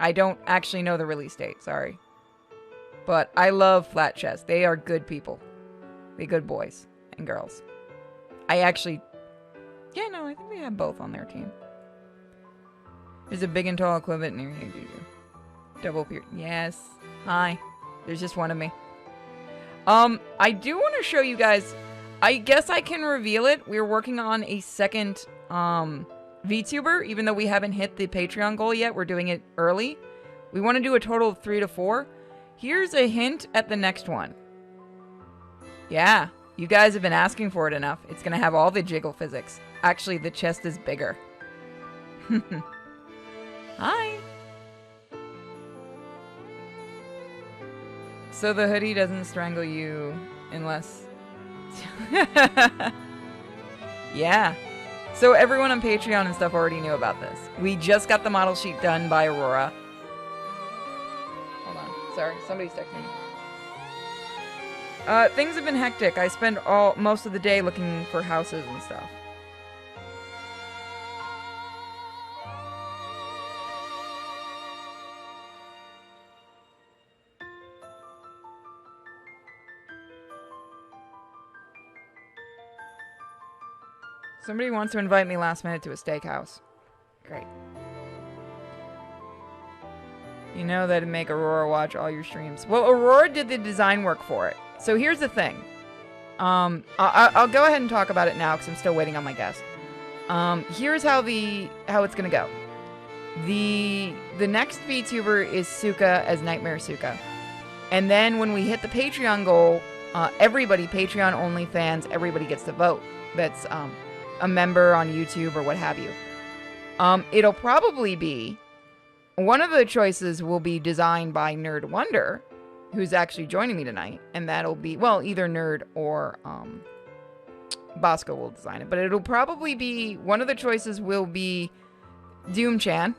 I don't actually know the release date, sorry. But I love Flat Chest. They are good people. They're good boys and girls. I actually... Yeah, no, I think they have both on their team. There's a big and tall equivalent near you, Juju. Double peer. Yes. Hi. There's just one of me. I do want to show you guys... I guess I can reveal it. We're working on a second, VTuber, even though we haven't hit the Patreon goal yet. We're doing it early. We want to do a total of 3 to 4. Here's a hint at the next one. Yeah, you guys have been asking for it enough. It's going to have all the jiggle physics. Actually, the chest is bigger. Hi. So the hoodie doesn't strangle you unless... Yeah. So everyone on Patreon and stuff already knew about this. We just got the model sheet done by Aurora. Hold on. Sorry, somebody's texting me. Things have been hectic. I spend most of the day looking for houses and stuff. Somebody wants to invite me last minute to a steakhouse. Great. You know that'd make Aurora watch all your streams. Well, Aurora did the design work for it. So here's the thing. I'll go ahead and talk about it now because I'm still waiting on my guest. Here's how it's gonna go. The next VTuber is Suka as Nightmare Suka. And then when we hit the Patreon goal, everybody, Patreon only fans, everybody gets to vote. That's a member on YouTube or what have you. It'll probably be, one of the choices will be designed by Nerd Wonder, who's actually joining me tonight, and that'll be, well, either Nerd or Bosco will design it, but it'll probably be, one of the choices will be Doom-chan,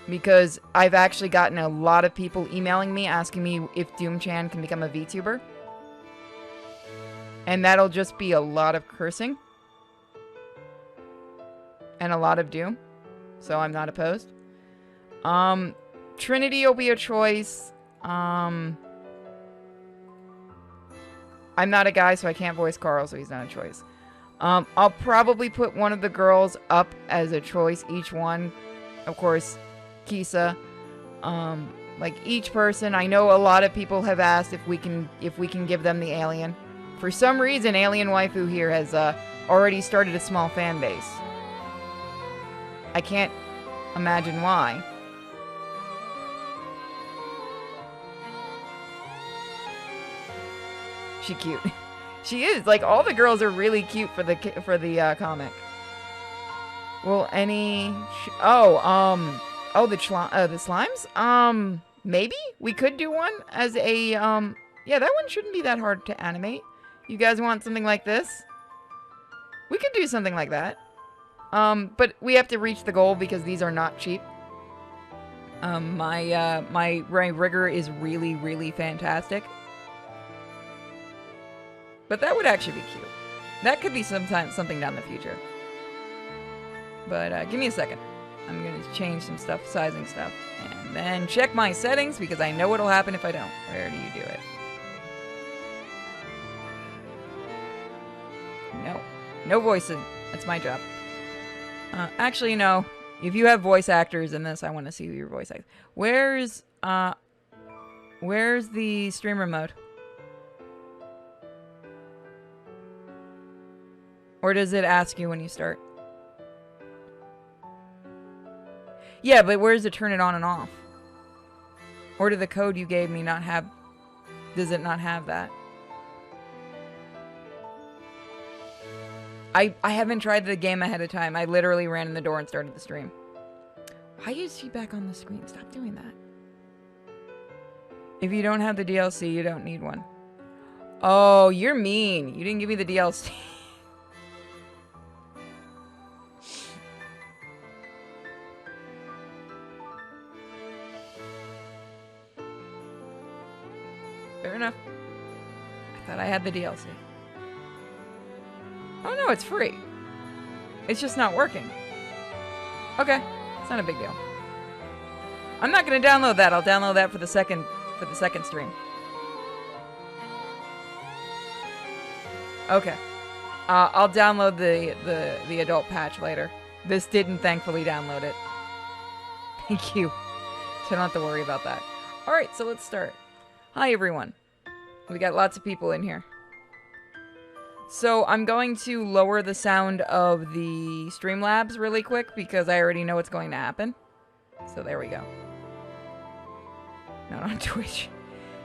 because I've actually gotten a lot of people emailing me asking me if Doom-chan can become a VTuber. And that'll just be a lot of cursing. And a lot of Doom. So I'm not opposed. Trinity will be a choice. I'm not a guy, so I can't voice Carl, so he's not a choice. I'll probably put one of the girls up as a choice, each one. Of course, Kisa. Like each person, I know a lot of people have asked if we can give them the alien. For some reason, Alien Waifu here has already started a small fan base. I can't imagine why. She cute. She is. Like, all the girls are really cute for the comic. Well, any... the slimes? Maybe? We could do one as a, yeah, that one shouldn't be that hard to animate. You guys want something like this? We could do something like that. But we have to reach the goal because these are not cheap. My rigor is really, really fantastic. But that would actually be cute. That could be something down the future. But, give me a second. I'm gonna change some stuff, sizing stuff. And then check my settings because I know what'll happen if I don't. Where do you do it? No. No voicing. That's my job. Actually, no. If you have voice actors in this, I want to see who your voice actors. Where's the streamer mode? Or does it ask you when you start? Yeah, but where's it turn it on and off? Or did the code you gave me not have... Does it not have that? I haven't tried the game ahead of time. I literally ran in the door and started the stream. Why is she back on the screen? Stop doing that. If you don't have the DLC, you don't need one. Oh, you're mean. You didn't give me the DLC. Fair enough. I thought I had the DLC. Oh no, it's free. It's just not working. Okay, it's not a big deal. I'm not gonna download that. I'll download that for the second stream. Okay. I'll download the adult patch later. This didn't thankfully download it. Thank you. So I don't have to worry about that. Alright, so let's start. Hi everyone. We got lots of people in here. So I'm going to lower the sound of the Streamlabs really quick because I already know what's going to happen. So there we go. Not on Twitch.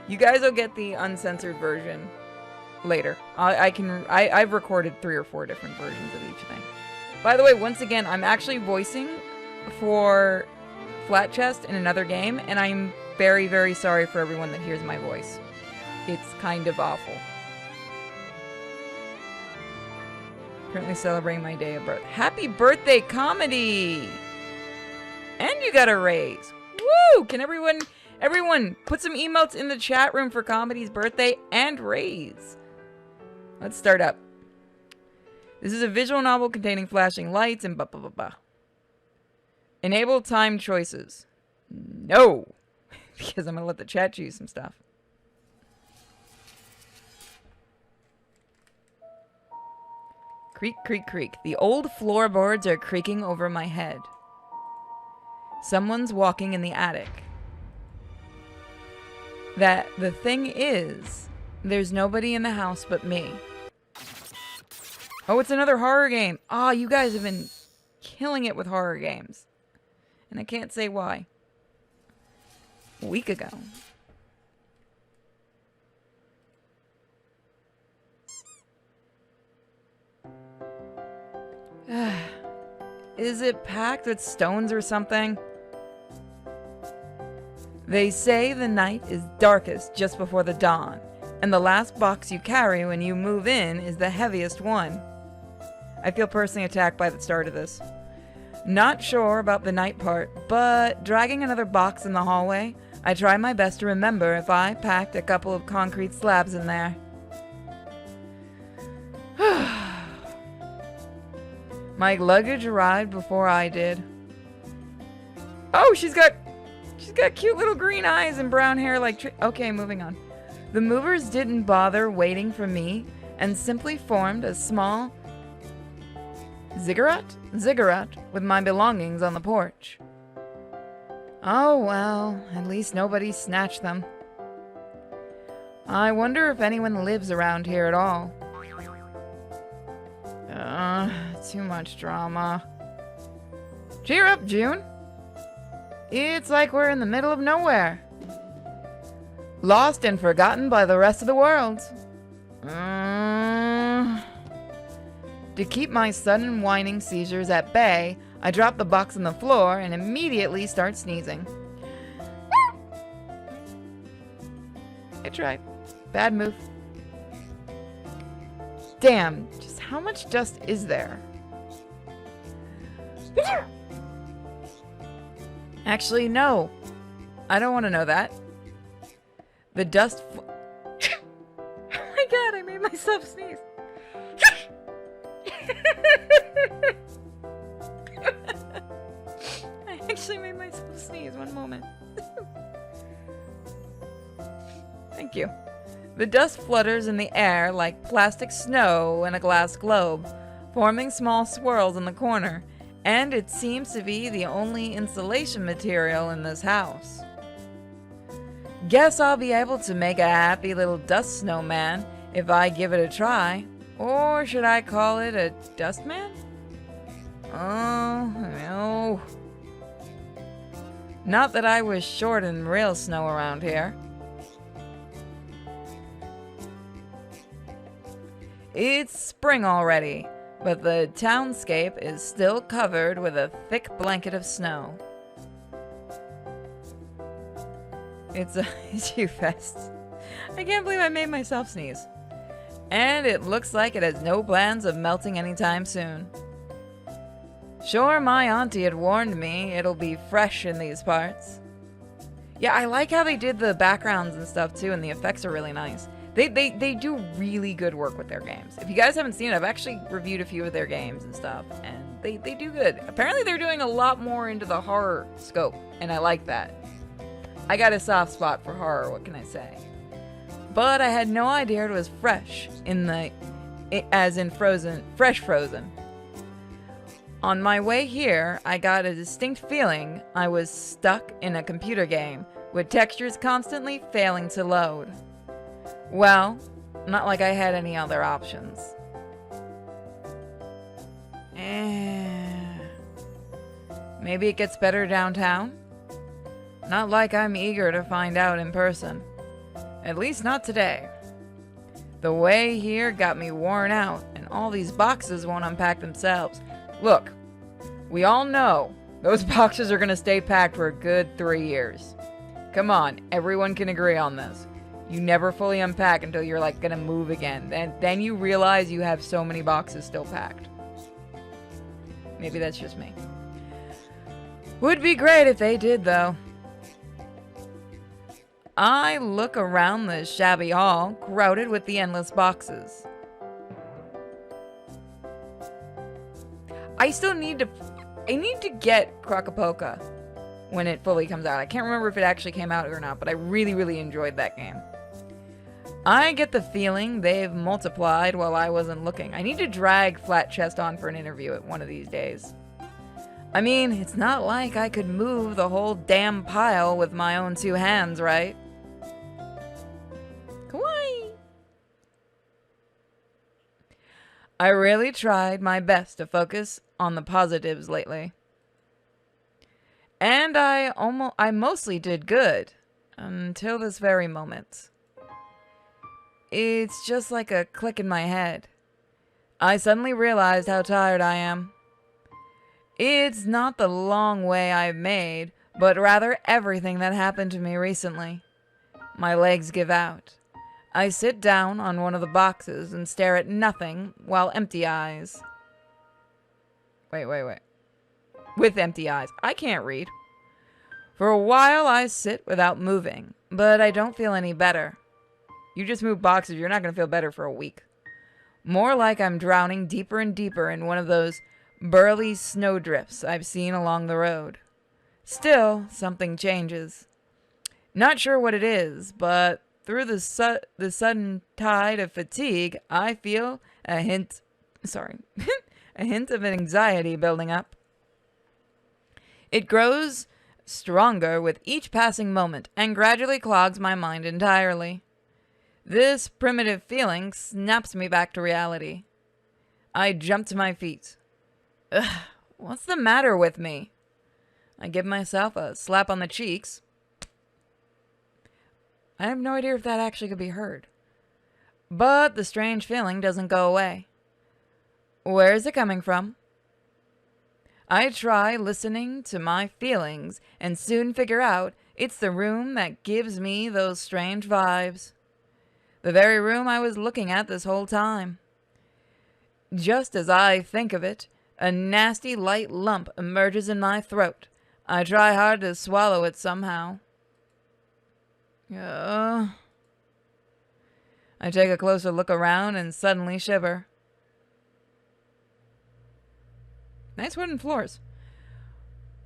You guys will get the uncensored version later. I've recorded 3 or 4 different versions of each thing. By the way, once again, I'm actually voicing for Flat Chest in another game, and I'm very, very sorry for everyone that hears my voice. It's kind of awful. Currently celebrating my day of birth. Happy birthday, Comedy! And you got a raise. Woo! Can everyone put some emotes in the chat room for Comedy's birthday and raise? Let's start up. This is a visual novel containing flashing lights and blah blah blah blah. Enable time choices. No! Because I'm gonna let the chat choose some stuff. Creak, creak, creak. The old floorboards are creaking over my head. Someone's walking in the attic. The thing is, there's nobody in the house but me. Oh, it's another horror game. Ah, you guys have been killing it with horror games. And I can't say why. A week ago. Is it packed with stones or something? They say the night is darkest just before the dawn, and the last box you carry when you move in is the heaviest one. I feel personally attacked by the start of this. Not sure about the night part, but dragging another box in the hallway, I try my best to remember if I packed a couple of concrete slabs in there. My luggage arrived before I did. Oh, she's got cute little green eyes and brown hair like okay, moving on. The movers didn't bother waiting for me and simply formed a small ziggurat with my belongings on the porch. Oh well, at least nobody snatched them. I wonder if anyone lives around here at all. Too much drama. Cheer up, June. It's like we're in the middle of nowhere. Lost and forgotten by the rest of the world. To keep my sudden whining seizures at bay, I drop the box on the floor and immediately start sneezing. I tried. Bad move. Damn, just how much dust is there? Actually, no. I don't want to know that. The dust... Oh my god, I made myself sneeze. I actually made myself sneeze. One moment. Thank you. The dust flutters in the air like plastic snow in a glass globe, forming small swirls in the corner, and it seems to be the only insulation material in this house. Guess I'll be able to make a happy little dust snowman if I give it a try. Or should I call it a dustman? Oh, no. Not that I was short in real snow around here. It's spring already, but the townscape is still covered with a thick blanket of snow. It's a fest. I can't believe I made myself sneeze. And it looks like it has no plans of melting anytime soon. Sure, my auntie had warned me it'll be fresh in these parts. Yeah, I like how they did the backgrounds and stuff too, and the effects are really nice. They do really good work with their games. If you guys haven't seen it, I've actually reviewed a few of their games and stuff, and they do good. Apparently they're doing a lot more into the horror scope, and I like that. I got a soft spot for horror, what can I say? But I had no idea it was fresh, as in frozen, fresh frozen. On my way here, I got a distinct feeling I was stuck in a computer game with textures constantly failing to load. Well, not like I had any other options. Maybe it gets better downtown? Not like I'm eager to find out in person. At least not today. The way here got me worn out, and all these boxes won't unpack themselves. Look, we all know those boxes are gonna stay packed for a good 3 years. Come on, everyone can agree on this. You never fully unpack until you're like gonna move again. Then you realize you have so many boxes still packed. Maybe that's just me. Would be great if they did, though. I look around the shabby hall, crowded with the endless boxes. I need to get Crocapoca when it fully comes out. I can't remember if it actually came out or not, but I really, really enjoyed that game. I get the feeling they've multiplied while I wasn't looking. I need to drag Flat Chest on for an interview at one of these days. I mean, it's not like I could move the whole damn pile with my own 2 hands, right? Kawaii! I really tried my best to focus on the positives lately. And I mostly did good, until this very moment. It's just like a click in my head. I suddenly realized how tired I am. It's not the long way I've made, but rather everything that happened to me recently. My legs give out. I sit down on one of the boxes and stare at nothing while empty eyes. Wait. With empty eyes. I can't read. For a while I sit without moving, but I don't feel any better. You just move boxes, you're not going to feel better for a week. More like I'm drowning deeper and deeper in one of those burly snowdrifts I've seen along the road. Still, something changes. Not sure what it is, but through the sudden tide of fatigue, I feel a hint of anxiety building up. It grows stronger with each passing moment and gradually clogs my mind entirely. This primitive feeling snaps me back to reality. I jump to my feet. Ugh, what's the matter with me? I give myself a slap on the cheeks. I have no idea if that actually could be heard. But the strange feeling doesn't go away. Where is it coming from? I try listening to my feelings and soon figure out it's the room that gives me those strange vibes. The very room I was looking at this whole time. Just as I think of it, a nasty light lump emerges in my throat. I try hard to swallow it somehow. I take a closer look around and suddenly shiver. Nice wooden floors.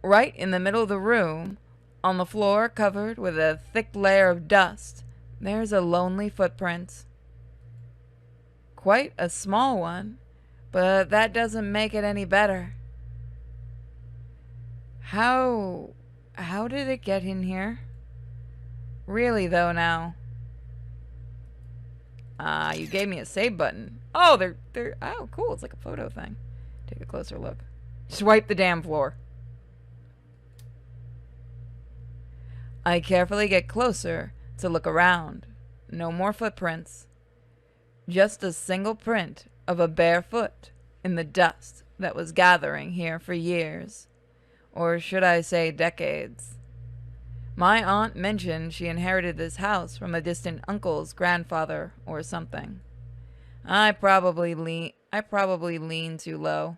Right in the middle of the room, on the floor covered with a thick layer of dust, there's a lonely footprint. Quite a small one, but that doesn't make it any better. How did it get in here? Really though now. You gave me a save button. Oh, oh, cool, it's like a photo thing. Take a closer look. Swipe the damn floor. I carefully get closer to look around. No more footprints. Just a single print of a bare foot in the dust that was gathering here for years. Or should I say decades. My aunt mentioned she inherited this house from a distant uncle's grandfather or something. I probably lean too low.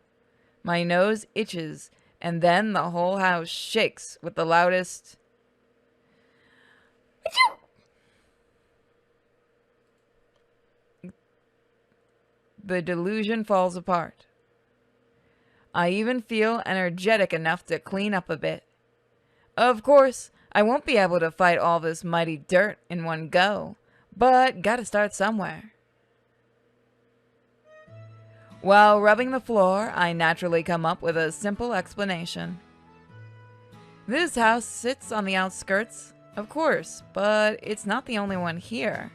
My nose itches, and then the whole house shakes with the loudest... The delusion falls apart. I even feel energetic enough to clean up a bit. Of course, I won't be able to fight all this mighty dirt in one go, but gotta start somewhere. While rubbing the floor, I naturally come up with a simple explanation. This house sits on the outskirts, of course, but it's not the only one here.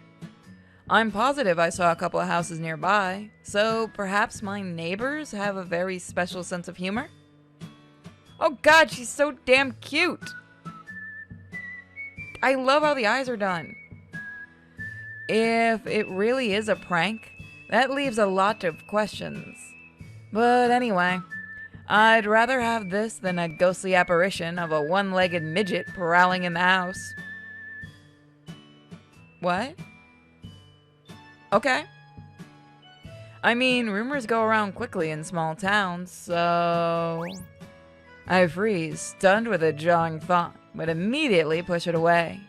I'm positive I saw a couple of houses nearby, so perhaps my neighbors have a very special sense of humor? Oh god, she's so damn cute! I love how the eyes are done. If it really is a prank, that leaves a lot of questions. But anyway, I'd rather have this than a ghostly apparition of a one-legged midget prowling in the house. What? Okay. I mean, rumors go around quickly in small towns, so... I freeze, stunned with a jarring thought, but immediately push it away.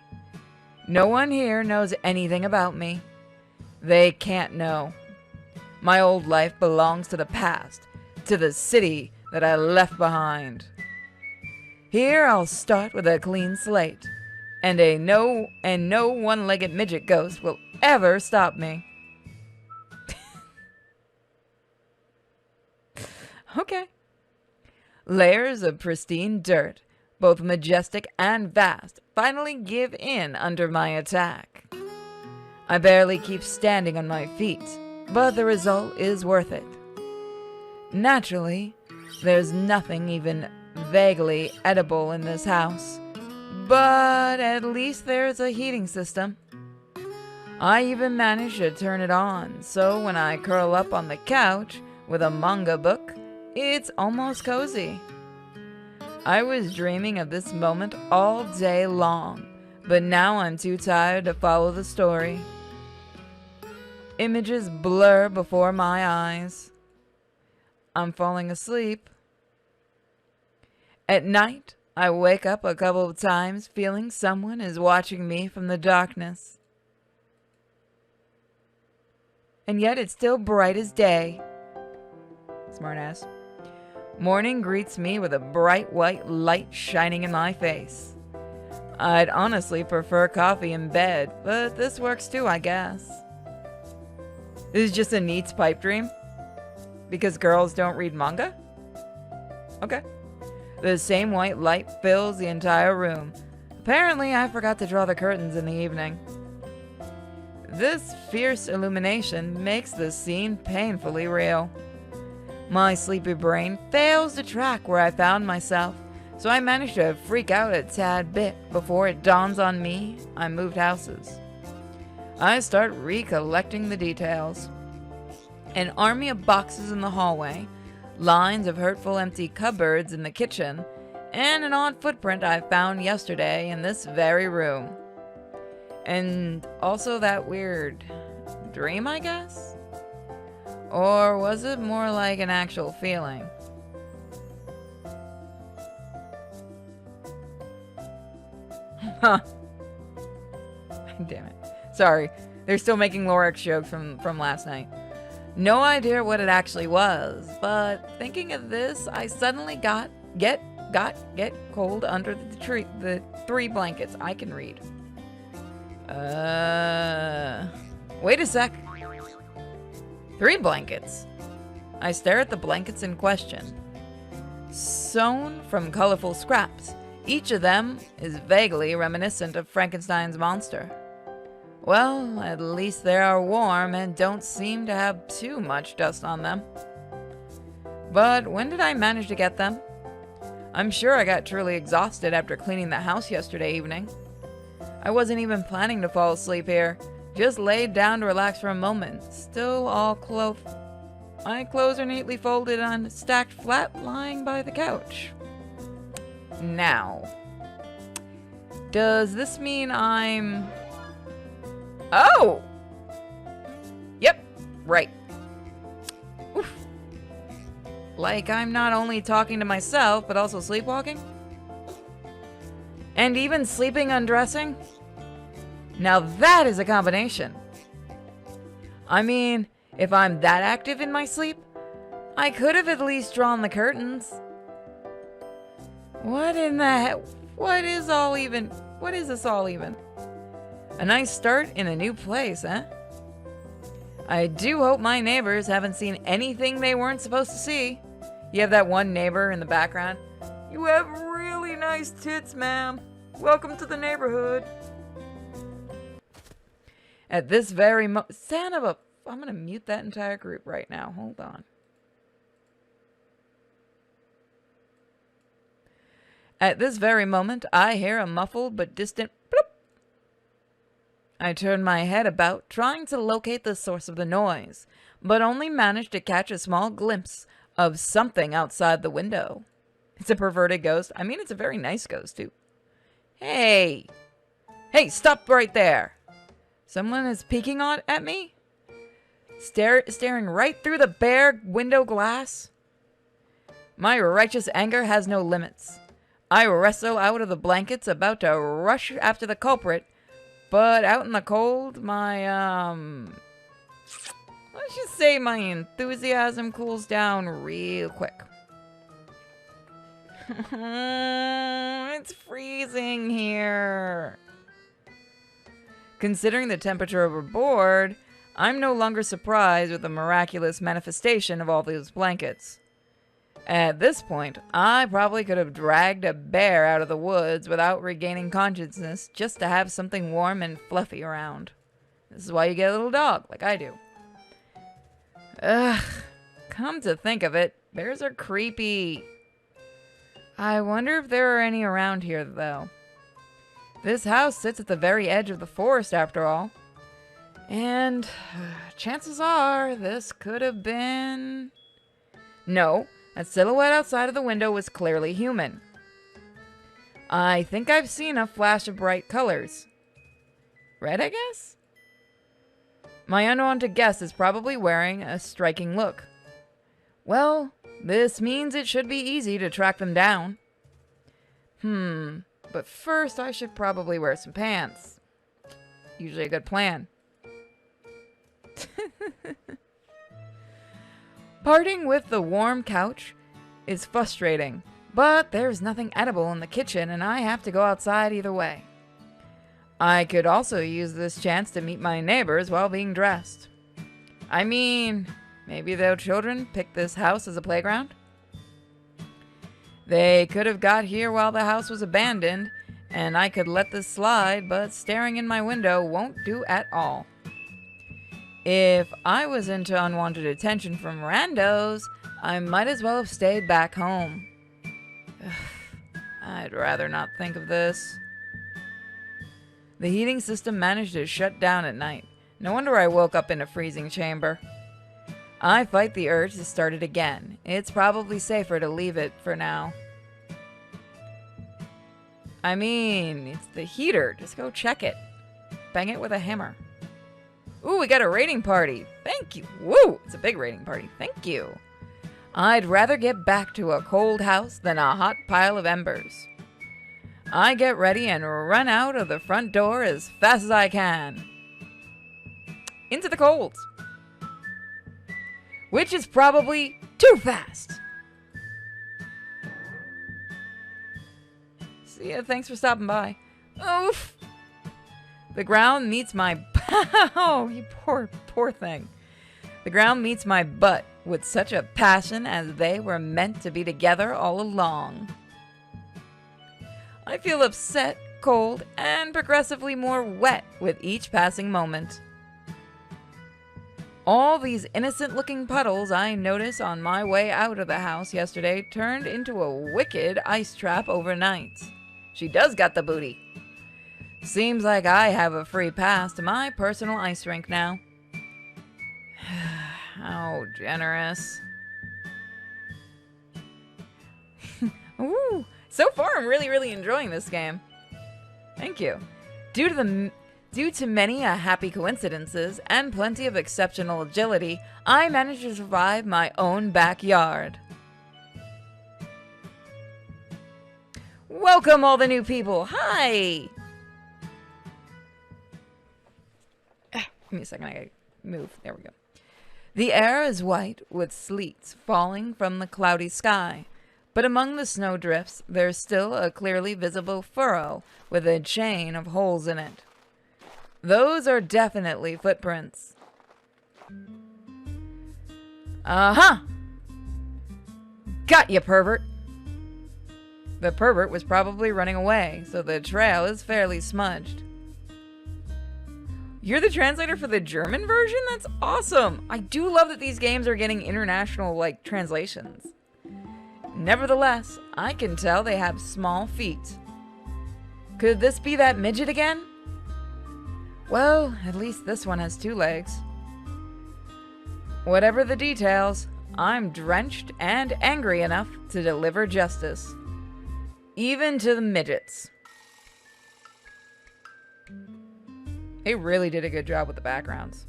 No one here knows anything about me. They can't know. My old life belongs to the past, to the city that I left behind. Here I'll start with a clean slate, and no one-legged midget ghost will ever stop me. Okay. Layers of pristine dirt, both majestic and vast, finally give in under my attack. I barely keep standing on my feet, but the result is worth it. Naturally, there's nothing even vaguely edible in this house, but at least there's a heating system. I even managed to turn it on, so when I curl up on the couch with a manga book, it's almost cozy. I was dreaming of this moment all day long, but now I'm too tired to follow the story. Images blur before my eyes. I'm falling asleep. At night, I wake up a couple of times feeling someone is watching me from the darkness. And yet it's still bright as day. Smartass. Morning greets me with a bright white light shining in my face. I'd honestly prefer coffee in bed, but this works too, I guess. This is just a neat pipe dream? Because girls don't read manga? Okay. The same white light fills the entire room. Apparently, I forgot to draw the curtains in the evening. This fierce illumination makes the scene painfully real. My sleepy brain fails to track where I found myself, so I manage to freak out a tad bit before it dawns on me I moved houses. I start recollecting the details. An army of boxes in the hallway, lines of hurtful empty cupboards in the kitchen, and an odd footprint I found yesterday in this very room. And also that weird dream, I guess? Or was it more like an actual feeling? Huh. Damn it. Sorry. They're still making Lorex jokes from last night. No idea what it actually was, but thinking of this, I suddenly get cold under the 3 blankets. I can read. Wait a sec. 3 blankets. I stare at the blankets in question. Sewn from colorful scraps, each of them is vaguely reminiscent of Frankenstein's monster. Well, at least they are warm and don't seem to have too much dust on them. But when did I manage to get them? I'm sure I got truly exhausted after cleaning the house yesterday evening. I wasn't even planning to fall asleep here. Just laid down to relax for a moment, still all clothed. My clothes are neatly folded and stacked flat, lying by the couch. Now, does this mean I'm... Oh! Yep, right. Oof. Like I'm not only talking to myself, but also sleepwalking? And even sleeping undressing? Now that is a combination. I mean, if I'm that active in my sleep, I could have at least drawn the curtains. What in the heck? What is all even? What is this all even? A nice start in a new place, eh? I do hope my neighbors haven't seen anything they weren't supposed to see. You have that one neighbor in the background. You have really nice tits, ma'am. Welcome to the neighborhood. At this very son of a... I'm going to mute that entire group right now. Hold on. At this very moment, I hear a muffled but distant bloop. I turn my head about, trying to locate the source of the noise, but only manage to catch a small glimpse of something outside the window. It's a perverted ghost. I mean, it's a very nice ghost, too. Hey! Hey, stop right there! Someone is peeking at me? Staring right through the bare window glass? My righteous anger has no limits. I wrestle out of the blankets, about to rush after the culprit, but out in the cold, my, let's just say my enthusiasm cools down real quick. It's freezing here. Considering the temperature overboard, I'm no longer surprised with the miraculous manifestation of all those blankets. At this point, I probably could have dragged a bear out of the woods without regaining consciousness just to have something warm and fluffy around. This is why you get a little dog, like I do. Ugh, come to think of it, bears are creepy. I wonder if there are any around here, though. This house sits at the very edge of the forest, after all. And chances are this could have been... No, that silhouette outside of the window was clearly human. I think I've seen a flash of bright colors. Red, I guess? My unwanted guest is probably wearing a striking look. Well, this means it should be easy to track them down. But first I should probably wear some pants. Usually a good plan. Parting with the warm couch is frustrating, but there's nothing edible in the kitchen and I have to go outside either way. I could also use this chance to meet my neighbors while being dressed. I mean, maybe their children picked this house as a playground? They could have got here while the house was abandoned, and I could let this slide, but staring in my window won't do at all. If I was into unwanted attention from randos, I might as well have stayed back home. I'd rather not think of this. The heating system managed to shut down at night. No wonder I woke up in a freezing chamber. I fight the urge to start it again. It's probably safer to leave it for now. I mean, it's the heater. Just go check it. Bang it with a hammer. Ooh, we got a raiding party. Thank you. Woo! It's a big raiding party. Thank you. I'd rather get back to a cold house than a hot pile of embers. I get ready and run out of the front door as fast as I can. Into the cold. Which is probably too fast. See ya, thanks for stopping by. Oof. The ground meets my... Oh, you poor thing. The ground meets my butt with such a passion as they were meant to be together all along. I feel upset, cold, and progressively more wet with each passing moment. All these innocent-looking puddles I noticed on my way out of the house yesterday turned into a wicked ice trap overnight. She does got the booty. Seems like I have a free pass to my personal ice rink now. How generous. Ooh, so far I'm really enjoying this game. Thank you. Due to many happy coincidences and plenty of exceptional agility, I managed to survive my own backyard. Welcome all the new people. Hi! Give me a second, I gotta move. There we go. The air is white with sleet falling from the cloudy sky, But among the snowdrifts, there's still a clearly visible furrow with a chain of holes in it. Those are definitely footprints. Uh-huh! Got ya, pervert! The pervert was probably running away, so the trail is fairly smudged. You're the translator for the German version? That's awesome! I do love that these games are getting international, translations. Nevertheless, I can tell they have small feet. Could this be that midget again? Well, at least this one has 2 legs. Whatever the details, I'm drenched and angry enough to deliver justice. Even to the midgets. They really did a good job with the backgrounds.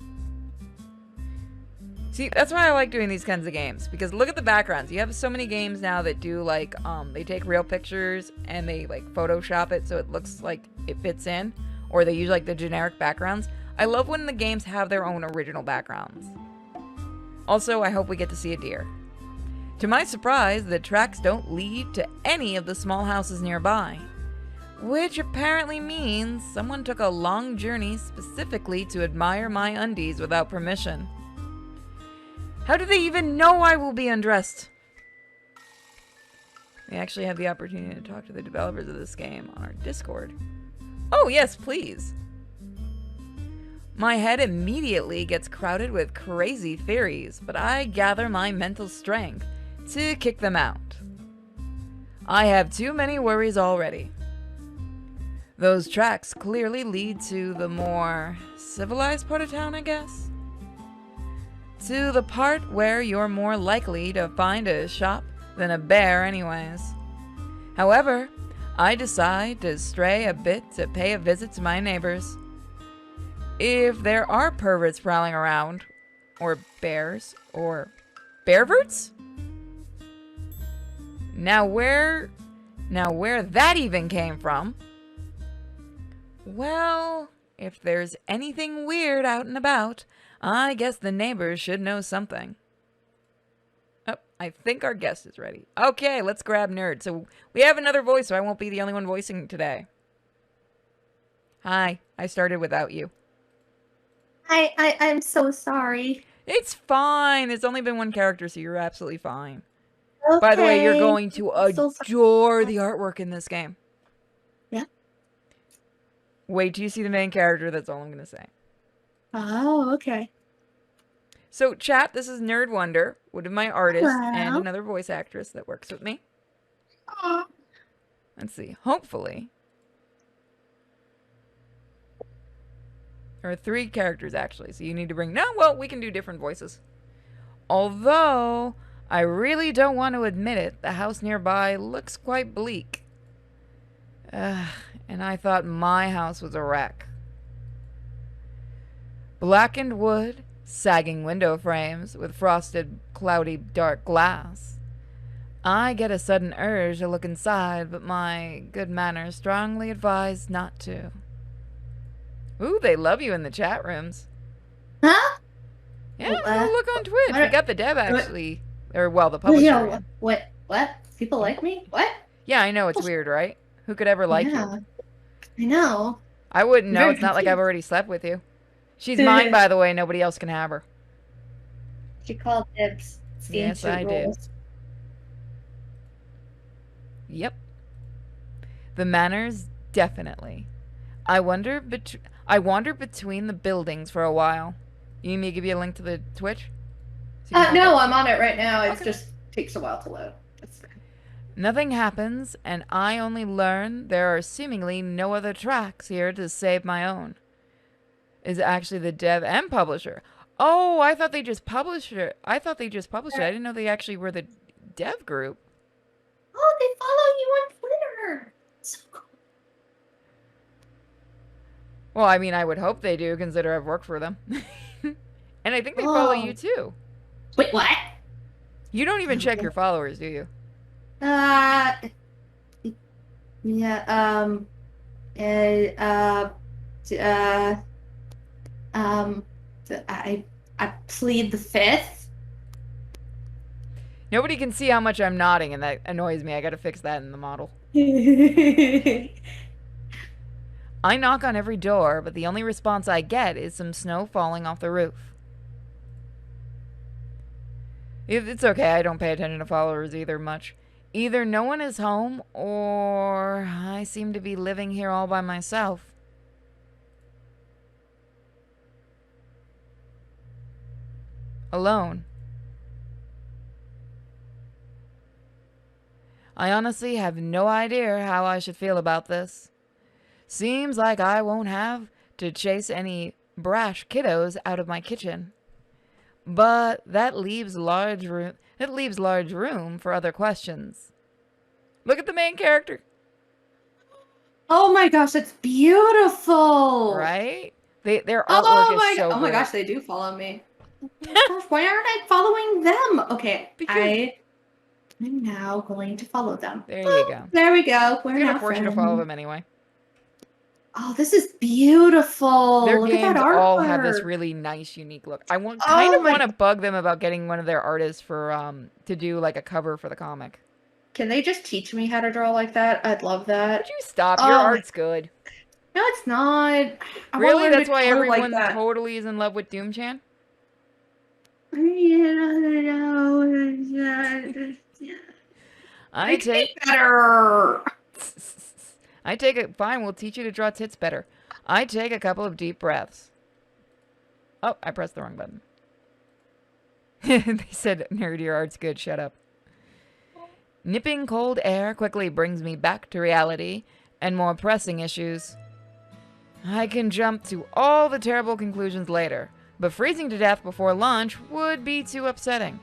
See, that's why I like doing these kinds of games, because look at the backgrounds. You have so many games now that do they take real pictures and they Photoshop it so it looks like it fits in, or they use the generic backgrounds. I love when the games have their own original backgrounds. Also, I hope we get to see a deer. To my surprise, the tracks don't lead to any of the small houses nearby, which apparently means someone took a long journey specifically to admire my undies without permission. How do they even know I will be undressed? We actually have the opportunity to talk to the developers of this game on our Discord. Oh yes, please. My head immediately gets crowded with crazy theories, but I gather my mental strength to kick them out. I have too many worries already. Those tracks clearly lead to the more civilized part of town, I guess? To the part where you're more likely to find a shop than a bear anyways. However, I decide to stray a bit to pay a visit to my neighbors. If there are perverts prowling around, or bears, or bearverts? Now where that even came from? Well, if there's anything weird out and about, I guess the neighbors should know something. Oh, I think our guest is ready. Okay, let's grab Nerd. So we have another voice, so I won't be the only one voicing today. Hi, I started without you. I'm so sorry. It's fine. There's only been one character, so you're absolutely fine. Okay. By the way, you're going to adore the artwork in this game. Yeah. Wait till you see the main character. That's all I'm going to say. Oh, okay. So, chat, this is Nerd Wonder, one of my artists, Hello. and another voice actress that works with me. Aww. Let's see. Hopefully. There are 3 characters, actually, so you need to bring... No, well, we can do different voices. Although, I really don't want to admit it, the house nearby looks quite bleak. And I thought my house was a wreck. Blackened wood, sagging window frames with frosted, cloudy, dark glass. I get a sudden urge to look inside, but my good manners strongly advise not to. Ooh, they love you in the chat rooms. Huh? Yeah, go look on Twitch. We got the dev actually, or well, the Well, publisher. what? People like me? What? Yeah, I know it's weird, right? Who could ever like you? I know. I wouldn't know. Very It's not like confused. I've already slept with you. She's mine, by the way. Nobody else can have her. She called dibs. Yes, I did. Yep. The manners, definitely. I wander between the buildings for a while. You need me to give you a link to the Twitch? So No, I'm on it right now. It Okay. just takes a while to load. Nothing happens, and I only learn there are seemingly no other tracks here to save my own. Is actually the dev and publisher. Oh, I thought they just published it. I didn't know they actually were the dev group. Oh, they follow you on Twitter. So cool. Well, I mean, I would hope they do, consider I've worked for them. And I think they follow you too. Wait, what? You don't even check your followers, do you? Yeah, I plead the fifth. Nobody can see how much I'm nodding, and that annoys me. I gotta fix that in the model. I knock on every door, but the only response I get is some snow falling off the roof. It's okay, I don't pay attention to followers either much. Either no one is home, or I seem to be living here all by myself. Alone. I honestly have no idea how I should feel about this. Seems like I won't have to chase any brash kiddos out of my kitchen. But that leaves large room for other questions. Look at the main character. Oh my gosh, that's beautiful. Right? Their artwork is so good. Oh my gosh, they do follow me. Oh my gosh, why aren't I following them? Okay, I'm now going to follow them. There you go. There we go. We're gonna now force you to follow them anyway. Oh, this is beautiful. Their Look games at that artwork. all have this really nice, unique look. I want to bug them about getting one of their artists for to do like a cover for the comic. Can they just teach me how to draw like that? I'd love that. Would you stop? Your art's good. No, it's not. Really? That's why everyone totally is in love with Doom-chan? I take better. I take it. Fine, we'll teach you to draw tits better. I take a couple of deep breaths. Oh, I pressed the wrong button. They said, nerd, your art's good. Shut up. Nipping cold air quickly brings me back to reality and more pressing issues. I can jump to all the terrible conclusions later, but freezing to death before lunch would be too upsetting.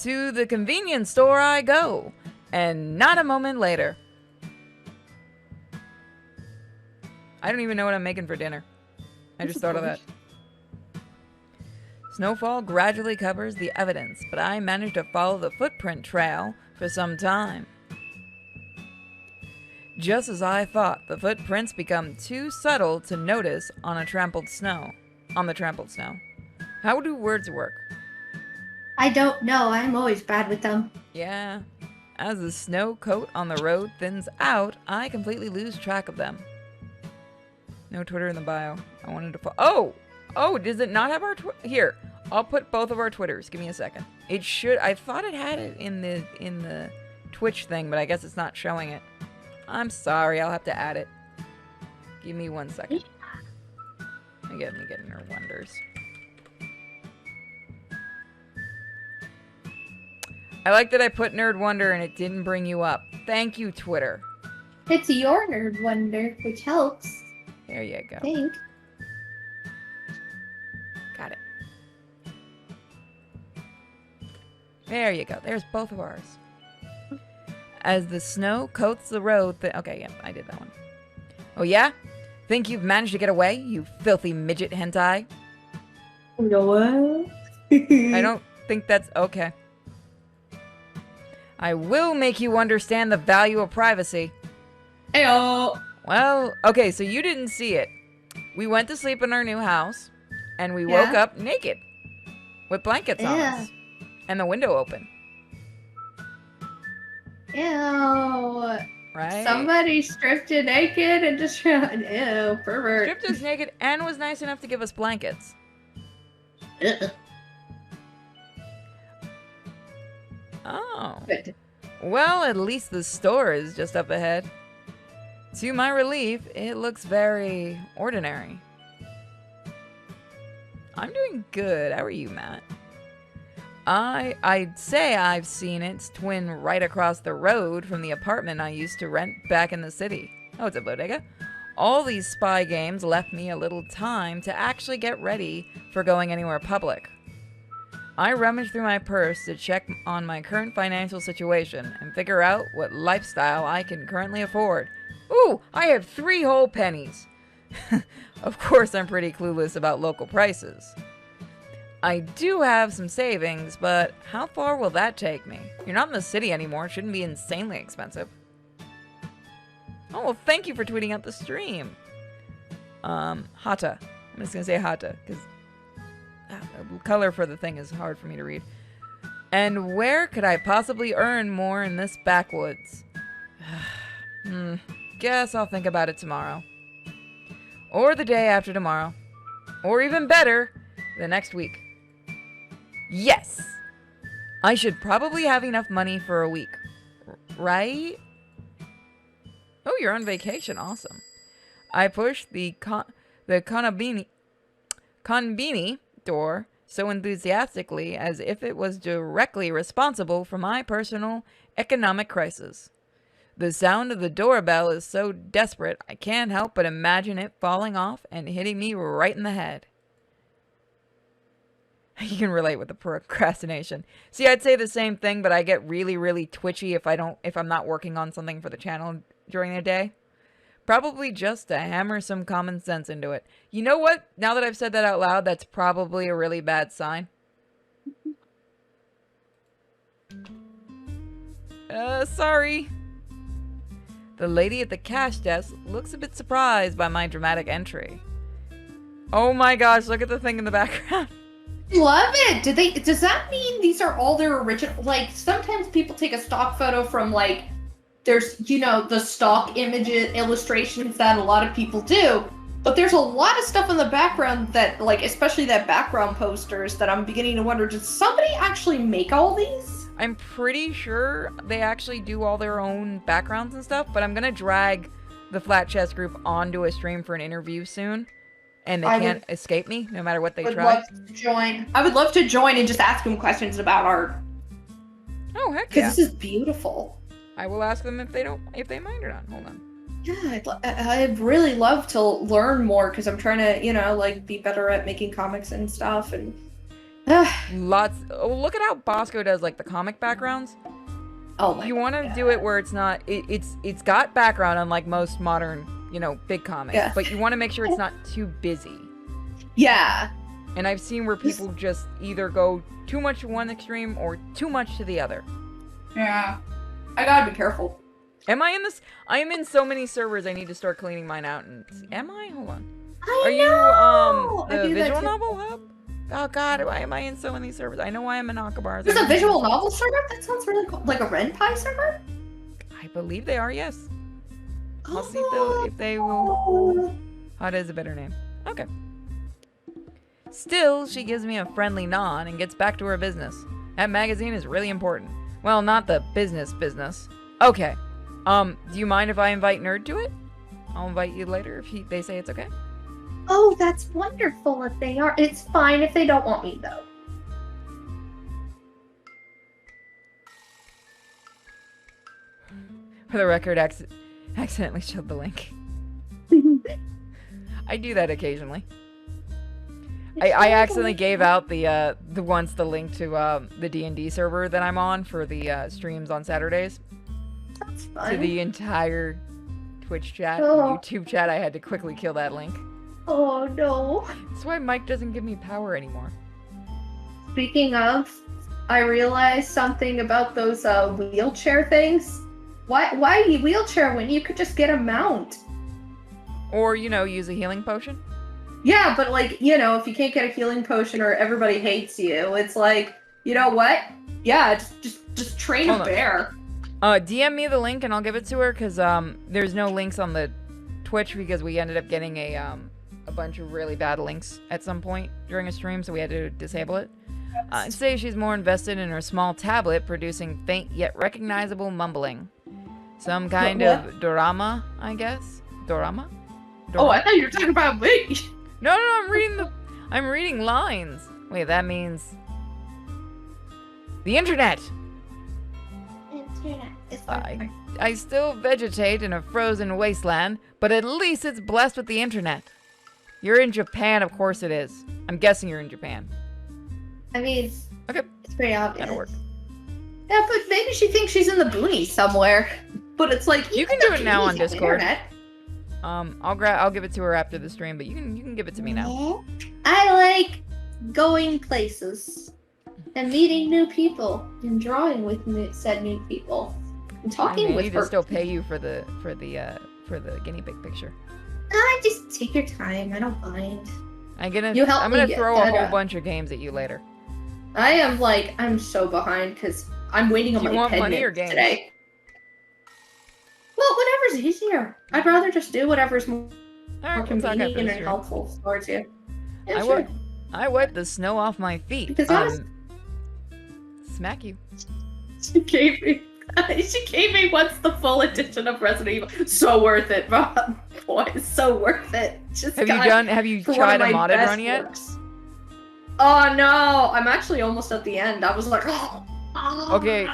To the convenience store I go, and not a moment later. I don't even know what I'm making for dinner. I just thought of that. Snowfall gradually covers the evidence, but I managed to follow the footprint trail for some time. Just as I thought, the footprints become too subtle to notice on the trampled snow. How do words work? I don't know. I'm always bad with them. Yeah. As the snow coat on the road thins out, I completely lose track of them. No Twitter in the bio. I wanted to Oh, does it not have our Here, I'll put both of our Twitters. Give me a second. It should. I thought it had it in the Twitch thing, but I guess it's not showing it. I'm sorry. I'll have to add it. Give me 1 second. Me getting her wonders. I like that I put Nerd Wonder and it didn't bring you up. Thank you, Twitter. It's your Nerd Wonder, which helps. There you go. I think. Got it. There you go. There's both of ours. As the snow coats the road... Okay, yeah, I did that one. Oh, yeah? Think you've managed to get away, you filthy midget hentai? No. I don't think that's... Okay. I will make you understand the value of privacy. Ayo. Well, okay, so you didn't see it. We went to sleep in our new house, and we woke up naked. With blankets on us. And the window open. Ew. Right? Somebody stripped you naked and just... Ew, pervert. Stripped us naked and was nice enough to give us blankets. Oh. Good. Well, at least the store is just up ahead. To my relief, it looks very ordinary. I'm doing good. How are you, Matt? I'd say I've seen its twin right across the road from the apartment I used to rent back in the city. Oh, it's a bodega. All these spy games left me a little time to actually get ready for going anywhere public. I rummaged through my purse to check on my current financial situation and figure out what lifestyle I can currently afford. Ooh, I have 3 whole pennies. Of course, I'm pretty clueless about local prices. I do have some savings, but how far will that take me? You're not in the city anymore. It shouldn't be insanely expensive. Oh, well, thank you for tweeting out the stream. Hata. I'm just going to say Hata, because the color for the thing is hard for me to read. And where could I possibly earn more in this backwoods? Guess I'll think about it tomorrow. Or the day after tomorrow. Or even better, the next week. Yes! I should probably have enough money for a week. Right? Oh, you're on vacation. Awesome. I pushed the konbini door so enthusiastically as if it was directly responsible for my personal economic crisis. The sound of the doorbell is so desperate, I can't help but imagine it falling off and hitting me right in the head. You can relate with the procrastination. See, I'd say the same thing, but I get really, really twitchy if I'm not working on something for the channel during the day. Probably just to hammer some common sense into it. You know what? Now that I've said that out loud, that's probably a really bad sign. Sorry. The lady at the cash desk looks a bit surprised by my dramatic entry. Oh my gosh, look at the thing in the background. Love it! Does that mean these are all their original? Like, sometimes people take a stock photo from, like, there's, you know, the stock images, illustrations that a lot of people do. But there's a lot of stuff in the background that, like, especially that background posters that I'm beginning to wonder, did somebody actually make all these? I'm pretty sure they actually do all their own backgrounds and stuff, but I'm gonna drag the Flat Chest group onto a stream for an interview soon, and they can't escape me no matter what they try. Love to join. I would love to join and just ask them questions about art. Oh heck yeah! Because this is beautiful. I will ask them if they mind or not. Hold on. Yeah, I'd really love to learn more because I'm trying to, you know, like be better at making comics and stuff and. Lots. Oh, look at how Bosco does like the comic backgrounds. Oh my. You want to do it where it's not. It's got background unlike most modern, you know, big comics. Yeah. But you want to make sure it's not too busy. Yeah. And I've seen where people just either go too much to one extreme or too much to the other. Yeah. I gotta be careful. Am I in this? I am in so many servers. I need to start cleaning mine out. And am I? Hold on. Are you the visual novel hub? Oh god, why am I in so many servers? I know I am in Akabar. There's a visual novel server? That sounds really cool. Like a Renpai server? I believe they are, yes. I'll see if they will. Hot is a better name. Okay. Still, she gives me a friendly nod and gets back to her business. That magazine is really important. Well, not the business. Okay. Do you mind if I invite Nerd to it? I'll invite you later if they say it's okay. Oh, that's wonderful if they are. It's fine if they don't want me, though. For the record, accidentally showed the link. I do that occasionally. I accidentally gave out the link to the D&D server that I'm on for the streams on Saturdays. That's fun. To the entire Twitch chat, YouTube chat. I had to quickly kill that link. Oh no. That's why Mike doesn't give me power anymore. Speaking of, I realized something about those wheelchair things. Why wheelchair when you could just get a mount? Or, you know, use a healing potion? Yeah, but like, you know, if you can't get a healing potion or everybody hates you, it's like, you know what? Yeah, just train a bear. DM me the link and I'll give it to her, because there's no links on the Twitch because we ended up getting a bunch of really bad links at some point during a stream, so we had to disable it. Say she's more invested in her small tablet producing faint yet recognizable mumbling. Some kind of dorama, I guess? Dorama? Oh, I thought you were talking about me. No, I'm reading lines. Wait, that means the internet. I still vegetate in a frozen wasteland, but at least it's blessed with the internet. You're in Japan, of course it is. I'm guessing you're in Japan. I mean, okay, it's pretty obvious. That'll work. Yeah, but maybe she thinks she's in the boonies somewhere. But it's like you can do it now on Discord. I'll give it to her after the stream, but you can give it to me now. I like going places and meeting new people and drawing with said new people and talking with her. I need to still pay you for the guinea pig picture. Just take your time. I don't mind. I'm gonna throw a whole bunch of games at you later. I am like, I'm so behind because I'm waiting on Do you my want money or pendant games? today. Well, whatever's easier. I'd rather just do whatever's more Alright, we'll talk after convenient this and stream. helpful towards you. Yeah, I sure. I wiped the snow off my feet. Because honest, Smack you. she gave me once the full edition of Resident Evil. So worth it, Rob. Boy, so worth it. Just Have you for one tried of a my modded best run yet? works. Oh no, I'm actually almost at the end. I was like, Okay,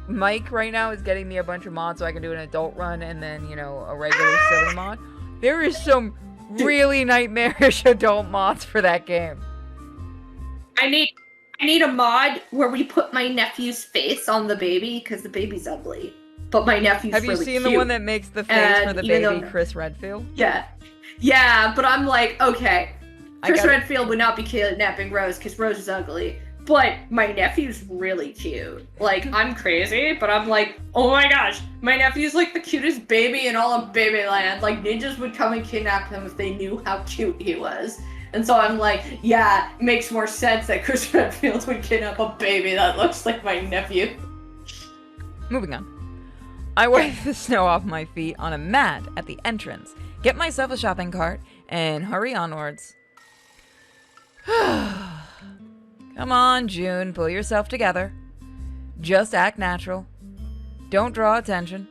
Mike right now is getting me a bunch of mods so I can do an adult run and then, you know, a regular silly mod. There is some really nightmarish adult mods for that game. I need a mod where we put my nephew's face on the baby because the baby's ugly, but my nephew's Have you really seen cute. the one that makes the face And for the even baby though- Chris Redfield? Yeah, but I'm like, okay, Chris gotta- Redfield would not be kidnapping Rose because Rose is ugly, but my nephew's really cute. Like, I'm crazy, but I'm like, oh my gosh, my nephew's like the cutest baby in all of Babyland. Like, ninjas would come and kidnap him if they knew how cute he was. And so I'm like, yeah, it makes more sense that Chris Redfield would kidnap a baby that looks like my nephew. Moving on. I wipe the snow off my feet on a mat at the entrance, get myself a shopping cart, and hurry onwards. Come on, June, pull yourself together. Just act natural. Don't draw attention.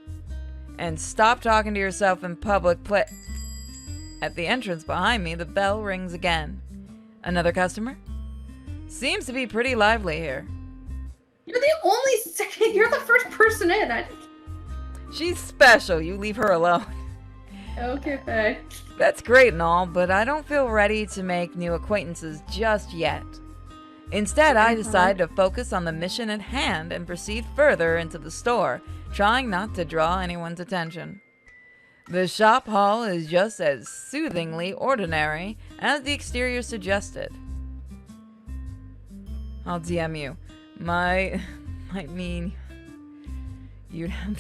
And stop talking to yourself in public At the entrance behind me, the bell rings again. Another customer? Seems to be pretty lively here. You're the first person in. She's special, you leave her alone. Okay, bye. That's great and all, but I don't feel ready to make new acquaintances just yet. Instead, I decide to focus on the mission at hand and proceed further into the store, trying not to draw anyone's attention. The shop hall is just as soothingly ordinary as the exterior suggested. I'll DM you. Might mean you'd have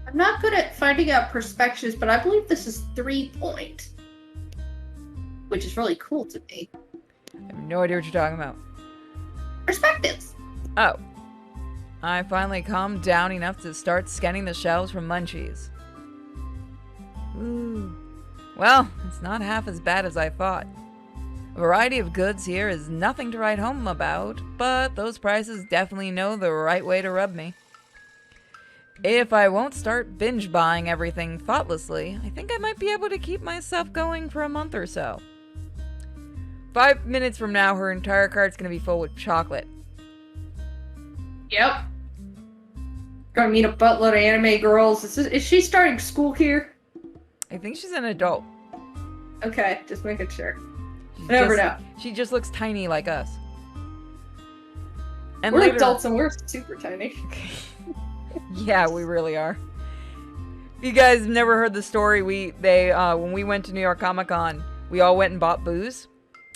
I'm not good at finding out perspectives, but I believe this is 3-point. Which is really cool to me. I have no idea what you're talking about. Perspectives! Oh. I finally calmed down enough to start scanning the shelves for munchies. Ooh. Well, it's not half as bad as I thought. A variety of goods here is nothing to write home about, but those prices definitely know the right way to rub me. If I won't start binge buying everything thoughtlessly, I think I might be able to keep myself going for a month or so. 5 minutes from now, her entire cart's gonna be full with chocolate. Yep. Gonna meet a buttload of anime girls. Is she starting school here? I think she's an adult. Okay, just making sure. She's Never know. She just looks tiny like us. And We're later, adults and we're super tiny. yeah, we really are. If you guys never heard the story, when we went to New York Comic Con, we all went and bought booze,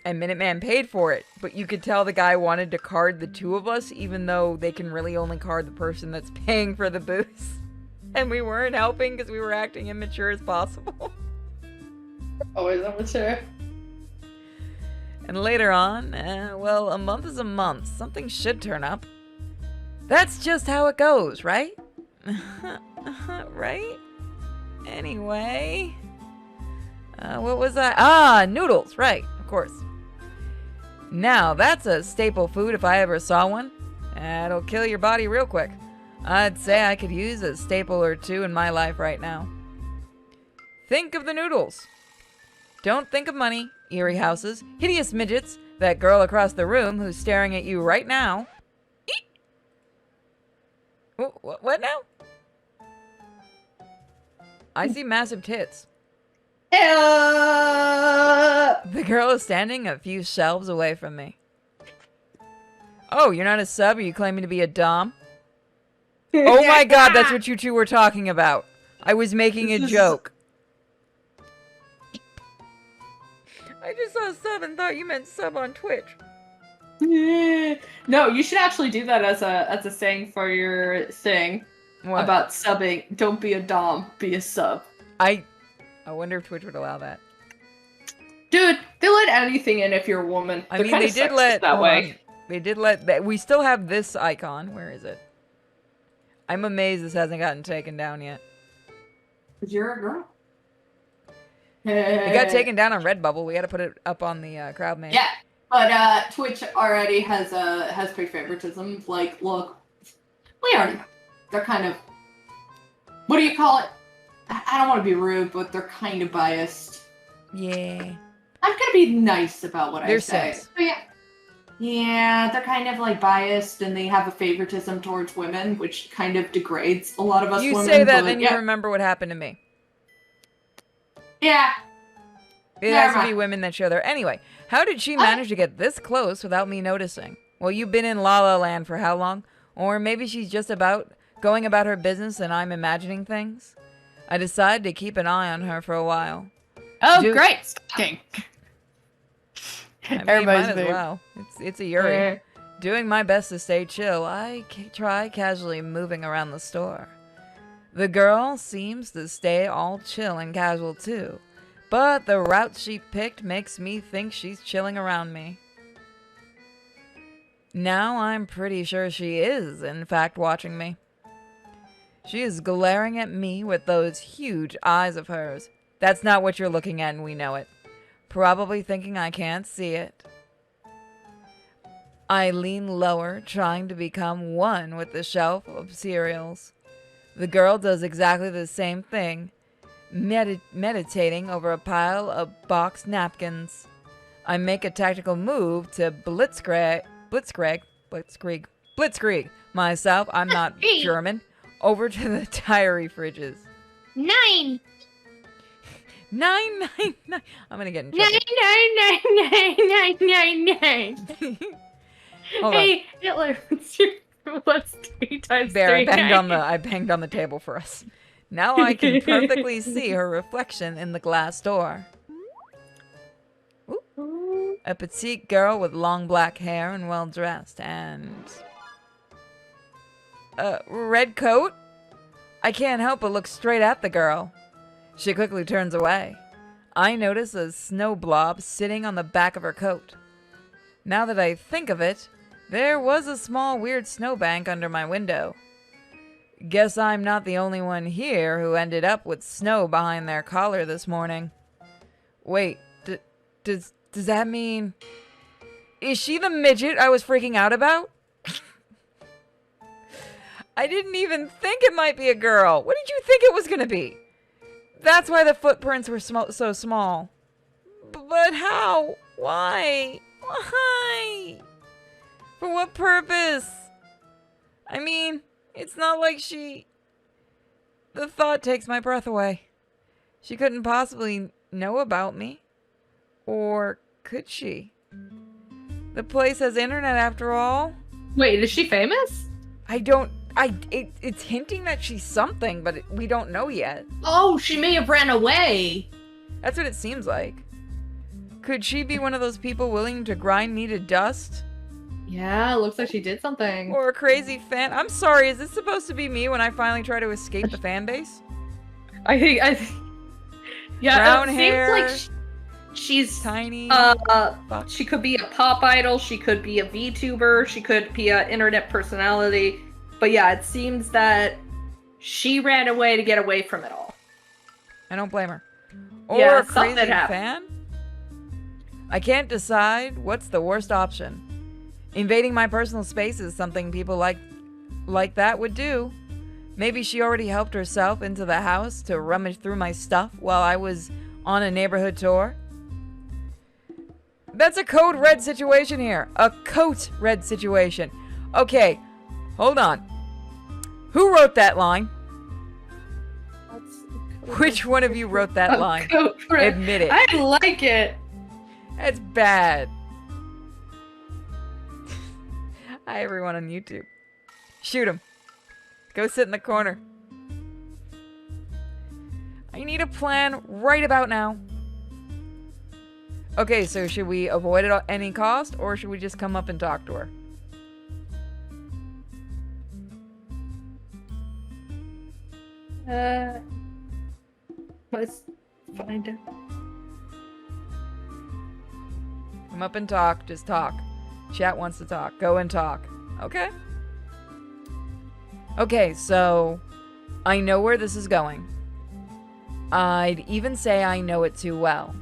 and Minuteman paid for it. But you could tell the guy wanted to card the two of us, even though they can really only card the person that's paying for the booze. And we weren't helping because we were acting immature as possible. Always immature. And later on, well, a month is a month. Something should turn up. That's just how it goes, right? Right? Anyway. What was I? Ah, noodles, right, of course. Now, that's a staple food if I ever saw one. It'll kill your body real quick. I'd say I could use a staple or two in my life right now. Think of the noodles. Don't think of money, eerie houses, hideous midgets, that girl across the room who's staring at you right now. Eek! What now? I see massive tits. The girl is standing a few shelves away from me. Oh, you're not a sub? Are you claiming to be a dom? Oh my god, that's what you two were talking about. I was making a joke. I just saw sub and thought you meant sub on Twitch. No, you should actually do that as a saying for your thing. What? About subbing. Don't be a dom, be a sub. I wonder if Twitch would allow that. Dude, they let anything in if you're a woman. I They're mean, kinda they did sexist let. that Hold way. on. They did let. That, we still have this icon. Where is it? I'm amazed this hasn't gotten taken down yet. 'Cause you're a girl. It got taken down on Redbubble. We got to put it up on the crowd Yeah, but Twitch already has big favoritism. Like, look, we already know. They're kind of, what do you call it? I don't want to be rude, but they're kind of biased. Yeah. I'm gonna be nice about what I They're say. simps. But yeah, they're kind of like biased, and they have a favoritism towards women, which kind of degrades a lot of us You women. say that, but then you remember what happened to me. Yeah. It has to be women that show their. Anyway, how did she manage to get this close without me noticing? Well, you've been in La La Land for how long? Or maybe she's just going about her business and I'm imagining things? I decided to keep an eye on her for a while. Oh, great! Stalking. I mean, might as well. It's a Yuri. Yeah. Doing my best to stay chill, I try casually moving around the store. The girl seems to stay all chill and casual too, but the route she picked makes me think she's chilling around me. Now I'm pretty sure she is, in fact, watching me. She is glaring at me with those huge eyes of hers. That's not what you're looking at, and we know it. Probably thinking I can't see it. I lean lower, trying to become one with the shelf of cereals. The girl does exactly the same thing, meditating over a pile of boxed napkins. I make a tactical move to blitzkrieg myself, I'm not German, over to the diary fridges. 9. 999. I'm gonna get in trouble. 9999999. Hold on. Hey, Hitler, what's 3 times Bear, 3? I banged on the table for us. Now I can perfectly see her reflection in the glass door. Ooh. A petite girl with long black hair and well dressed, and a red coat. I can't help but look straight at the girl. She quickly turns away. I notice a snow blob sitting on the back of her coat. Now that I think of it, there was a small weird snowbank under my window. Guess I'm not the only one here who ended up with snow behind their collar this morning. Wait, does that mean... Is she the midget I was freaking out about? I didn't even think it might be a girl. What did you think it was gonna be? That's why the footprints were so small. But how? Why? Why? For what purpose? I mean, it's not like she... The thought takes my breath away. She couldn't possibly know about me. Or could she? The place has internet after all. Wait, is she famous? It's hinting that she's something, but we don't know yet. Oh, she may have ran away. That's what it seems like. Could she be one of those people willing to grind me to dust? Yeah, looks like she did something. Or a crazy fan? I'm sorry, is this supposed to be me when I finally try to escape the fan base? I think. Yeah, brown it hair. seems like she's tiny. She could be a pop idol. She could be a VTuber. She could be an internet personality. But yeah, it seems that she ran away to get away from it all. I don't blame her. Or Yeah, a crazy something happened. fan? I can't decide what's the worst option. Invading my personal space is something people like that would do. Maybe she already helped herself into the house to rummage through my stuff while I was on a neighborhood tour. That's a code red situation here. A coat red situation. Okay, hold on. Who wrote that line? Which one of you wrote that line? Admit it. I like it. That's bad. Hi, everyone on YouTube. Shoot him. Go sit in the corner. I need a plan right about now. Okay, so should we avoid it at any cost, or should we just come up and talk to her? Let's find it. Come up and talk. Just talk. Chat wants to talk. Go and talk. Okay? Okay, so I know where this is going. I'd even say I know it too well.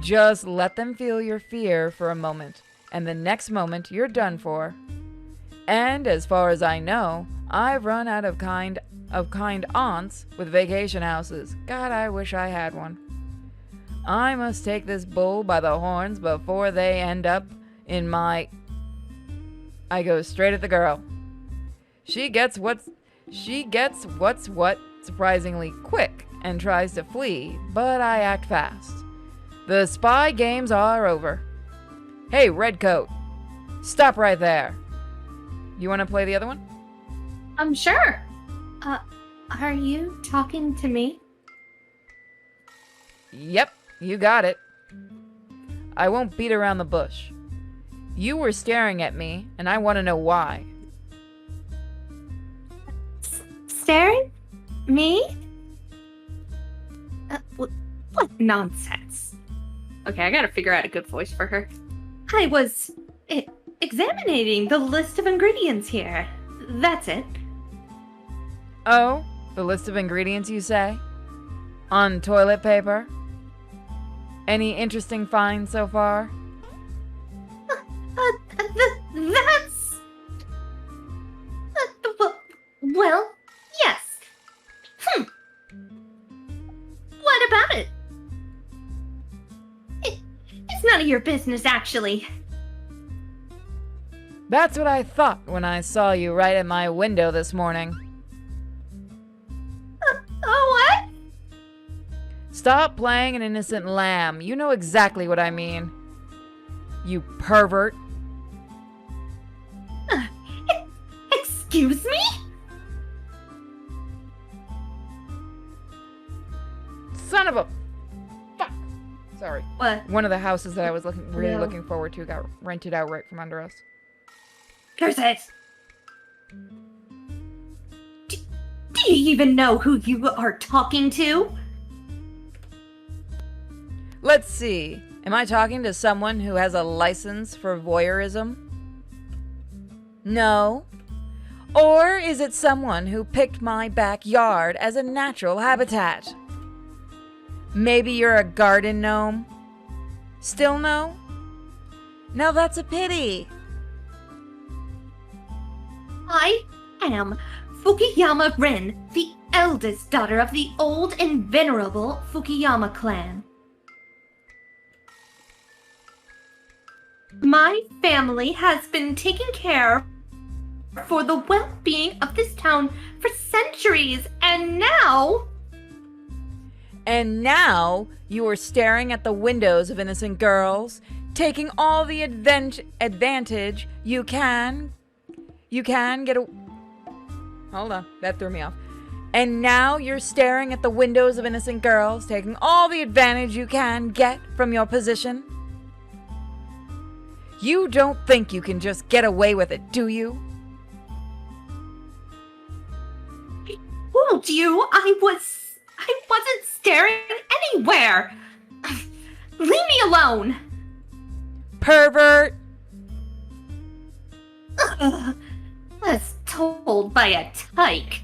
Just let them feel your fear for a moment, and the next moment you're done for. And as far as I know, I've run out of kind aunts with vacation houses. God, I wish I had one. I must take this bull by the horns before they end up in my... I go straight at the girl. She gets what's what surprisingly quick and tries to flee, but I act fast. The spy games are over. Hey, Redcoat. Stop right there. You want to play the other one? Sure. Are you talking to me? Yep, you got it. I won't beat around the bush. You were staring at me, and I want to know why. Staring? Me? What nonsense. Okay, I gotta figure out a good voice for her. I was examining the list of ingredients here. That's it. Oh, the list of ingredients, you say? On toilet paper? Any interesting finds so far? That's... well, yes. What about it? It's none of your business, actually. That's what I thought when I saw you right at my window this morning. Oh, what? Stop playing an innocent lamb. You know exactly what I mean. You pervert. Excuse me? Son of a... Fuck. Sorry. What? One of the houses that I was really looking forward to got rented out right from under us. Curse it! Do you even know who you are talking to? Let's see. Am I talking to someone who has a license for voyeurism? No. Or is it someone who picked my backyard as a natural habitat? Maybe you're a garden gnome? Still no? Now that's a pity. I am Fukuyama Rin, the eldest daughter of the old and venerable Fukuyama clan. My family has been taking care for the well-being of this town for centuries, and now... And now you are staring at the windows of innocent girls, taking all the advantage you can get a... Hold on, that threw me off. And now you're staring at the windows of innocent girls, taking all the advantage you can get from your position. You don't think you can just get away with it, do you? I told you I wasn't staring anywhere. Leave me alone. Pervert! Was told by a tyke.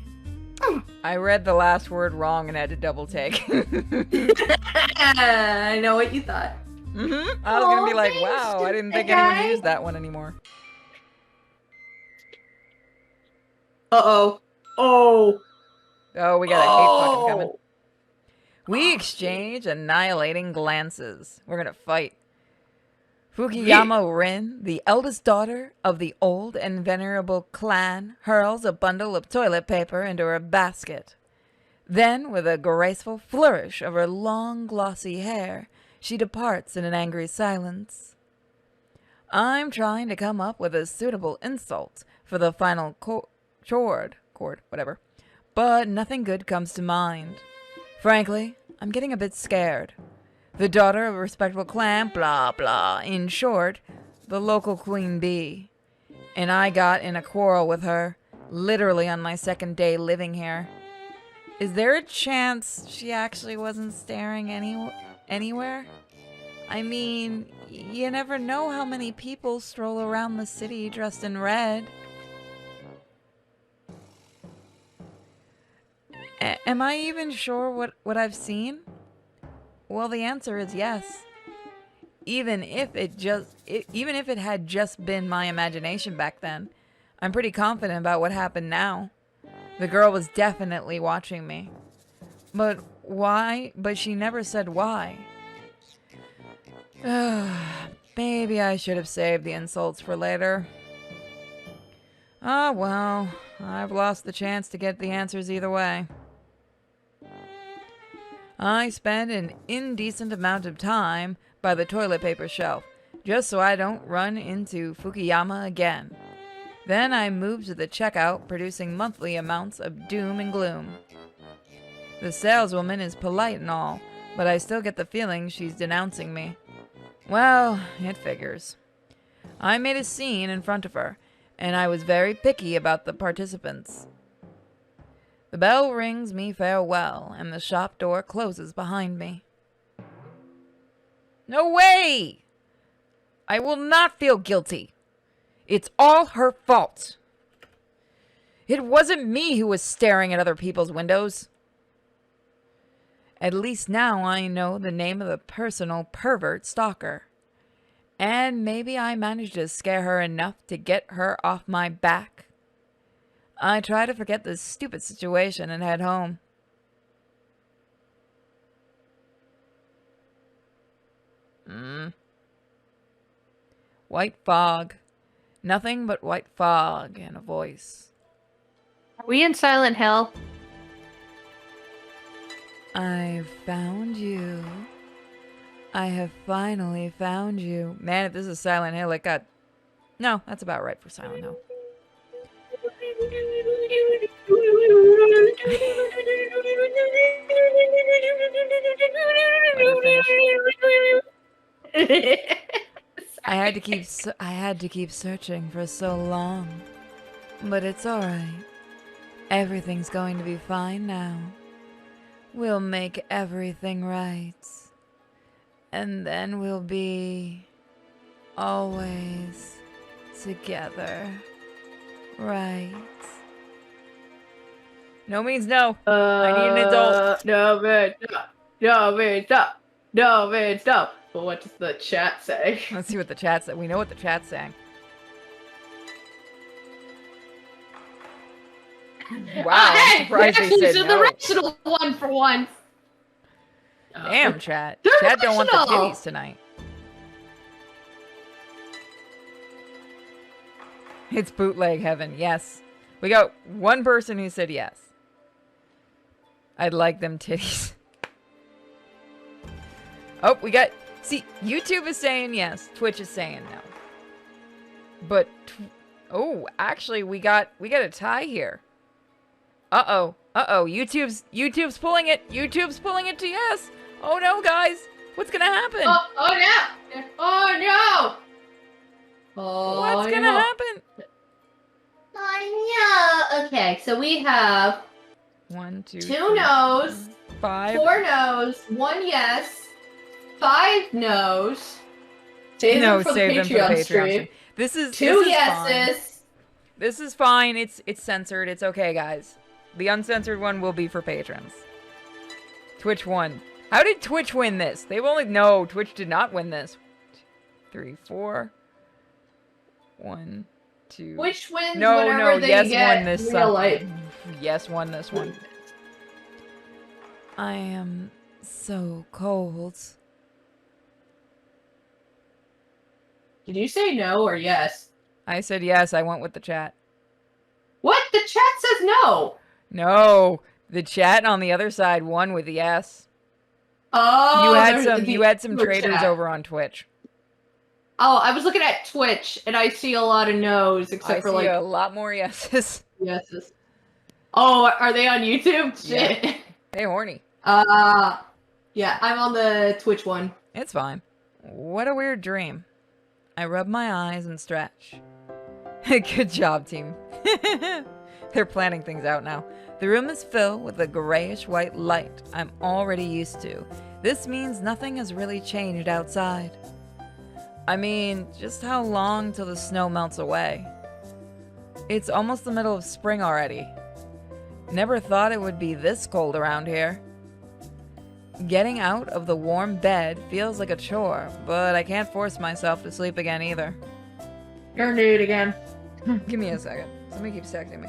I read the last word wrong and had to double take. I know what you thought. I was gonna be like, thanks, wow, I didn't think guy. anyone used that one anymore. Uh-oh. Oh. Oh, we got a hate fucking coming. We exchange annihilating glances. We're gonna fight. Fukuyama Rin, the eldest daughter of the old and venerable clan, hurls a bundle of toilet paper into her basket. Then, with a graceful flourish of her long, glossy hair, she departs in an angry silence. I'm trying to come up with a suitable insult for the final chord, whatever, but nothing good comes to mind. Frankly, I'm getting a bit scared. The daughter of a respectable clan, blah, blah. In short, the local queen bee. And I got in a quarrel with her, literally on my second day living here. Is there a chance she actually wasn't staring anywhere? I mean, you never know how many people stroll around the city dressed in red. Am I even sure what I've seen? Well, the answer is yes. Even if it had just been my imagination back then, I'm pretty confident about what happened now. The girl was definitely watching me. But why? But she never said why. Maybe I should have saved the insults for later. Ah, well, I've lost the chance to get the answers either way. I spend an indecent amount of time by the toilet paper shelf, just so I don't run into Fukuyama again. Then I move to the checkout, producing monthly amounts of doom and gloom. The saleswoman is polite and all, but I still get the feeling she's denouncing me. Well, it figures. I made a scene in front of her, and I was very picky about the participants. The bell rings me farewell, and the shop door closes behind me. No way! I will not feel guilty. It's all her fault. It wasn't me who was staring at other people's windows. At least now I know the name of the personal pervert stalker. And maybe I managed to scare her enough to get her off my back. I try to forget this stupid situation and head home. White fog. Nothing but white fog and a voice. Are we in Silent Hill? I've found you. I have finally found you. Man, if this is Silent Hill, it got... No, that's about right for Silent Hill. I had to keep searching for so long. But it's all right. Everything's going to be fine now. We'll make everything right. And then we'll be always together. Right. No means no. I need an adult. No means no. No means no. No means no. Well, what does the chat say? Let's see what the chat said. We know what the chat's saying. Wow, I'm surprised they said the no. rational one for once. Damn, chat. They're Chat don't want the rational. titties tonight. It's bootleg heaven, yes. We got one person who said yes. I'd like them titties. Oh, we got... See, YouTube is saying yes. Twitch is saying no. But... Oh, actually, we got a tie here. Uh-oh. Uh-oh. YouTube's pulling it. YouTube's pulling it to yes. Oh, no, guys. What's gonna happen? Oh no! Oh no! Oh, What's gonna happen? Oh no! Okay, so we have 1, 2, 2 3, no's, 5. 4 no's, 1 yes, 5 no's. Save No, them for save the them for the Patreon Patreon stream. stream. This is 2 fine. yeses. This is fine. It's censored. It's okay, guys. The uncensored one will be for patrons. Twitch won. How did Twitch win this? They've only... No, Twitch did not win this. 3, 4. 1, 2. Which wins No, whenever they yes get won this real life. Yes won this one. I am so cold. Did you say no or yes? I said yes. I went with the chat. What? The chat says no. No, the chat on the other side won with yes. Oh, You had some Twitch traders chat. over on Twitch. Oh, I was looking at Twitch and I see a lot of no's, I except for see like a lot more yeses. yeses. Oh, are they on YouTube? Yeah. Shit. Hey, horny. Yeah, I'm on the Twitch one. It's fine. What a weird dream. I rub my eyes and stretch. Good job, team. They're planning things out now. The room is filled with a grayish-white light I'm already used to. This means nothing has really changed outside. I mean, just how long till the snow melts away? It's almost the middle of spring already. Never thought it would be this cold around here. Getting out of the warm bed feels like a chore, but I can't force myself to sleep again either. You're nude again. Give me a second. Somebody keeps texting me.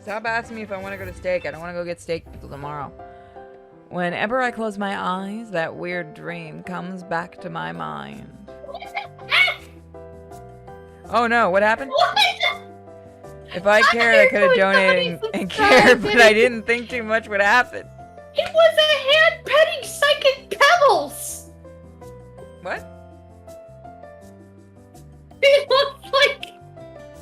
Stop asking me if I want to go to steak. I don't want to go get steak until tomorrow. Whenever I close my eyes, that weird dream comes back to my mind. What the heck? Oh no, what happened? What? If I cared, I could have donated and cared, but I didn't think too much would happen. It was a hand-petting psychic pebbles! What? It looked like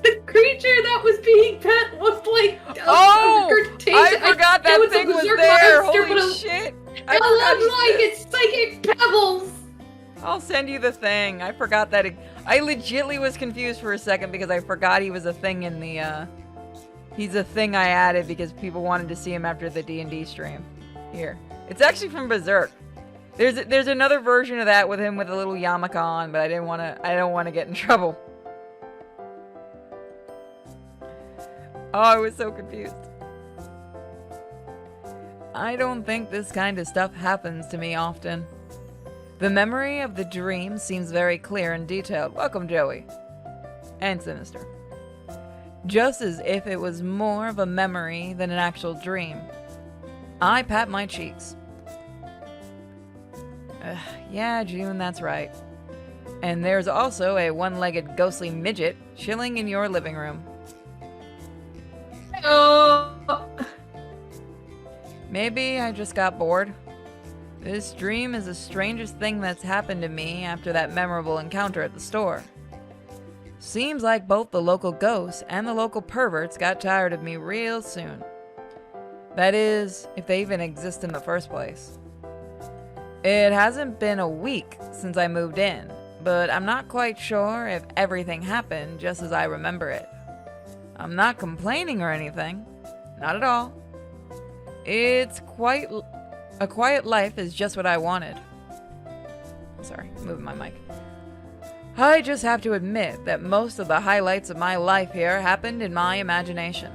the creature that was being pet looked like Oh! regurgitation. I forgot that it thing a was berserk there! monster, but Holy shit! I It forgot looked like you it's psychic pebbles! I'll send you the thing. I forgot that. I legitly was confused for a second because I forgot he was a thing in the, he's a thing I added because people wanted to see him after the D&D stream. Here. It's actually from Berserk. There's another version of that with him with a little yarmulke on, but I don't want to get in trouble. Oh, I was so confused. I don't think this kind of stuff happens to me often. The memory of the dream seems very clear and detailed. Welcome, Joey. And Sinister. Just as if it was more of a memory than an actual dream. I pat my cheeks. Yeah, June, that's right. And there's also a one-legged ghostly midget chilling in your living room. Oh. Maybe I just got bored. This dream is the strangest thing that's happened to me after that memorable encounter at the store. Seems like both the local ghosts and the local perverts got tired of me real soon. That is, if they even exist in the first place. It hasn't been a week since I moved in, but I'm not quite sure if everything happened just as I remember it. I'm not complaining or anything. Not at all. It's a quiet life is just what I wanted. Sorry, moving my mic. I just have to admit that most of the highlights of my life here happened in my imagination.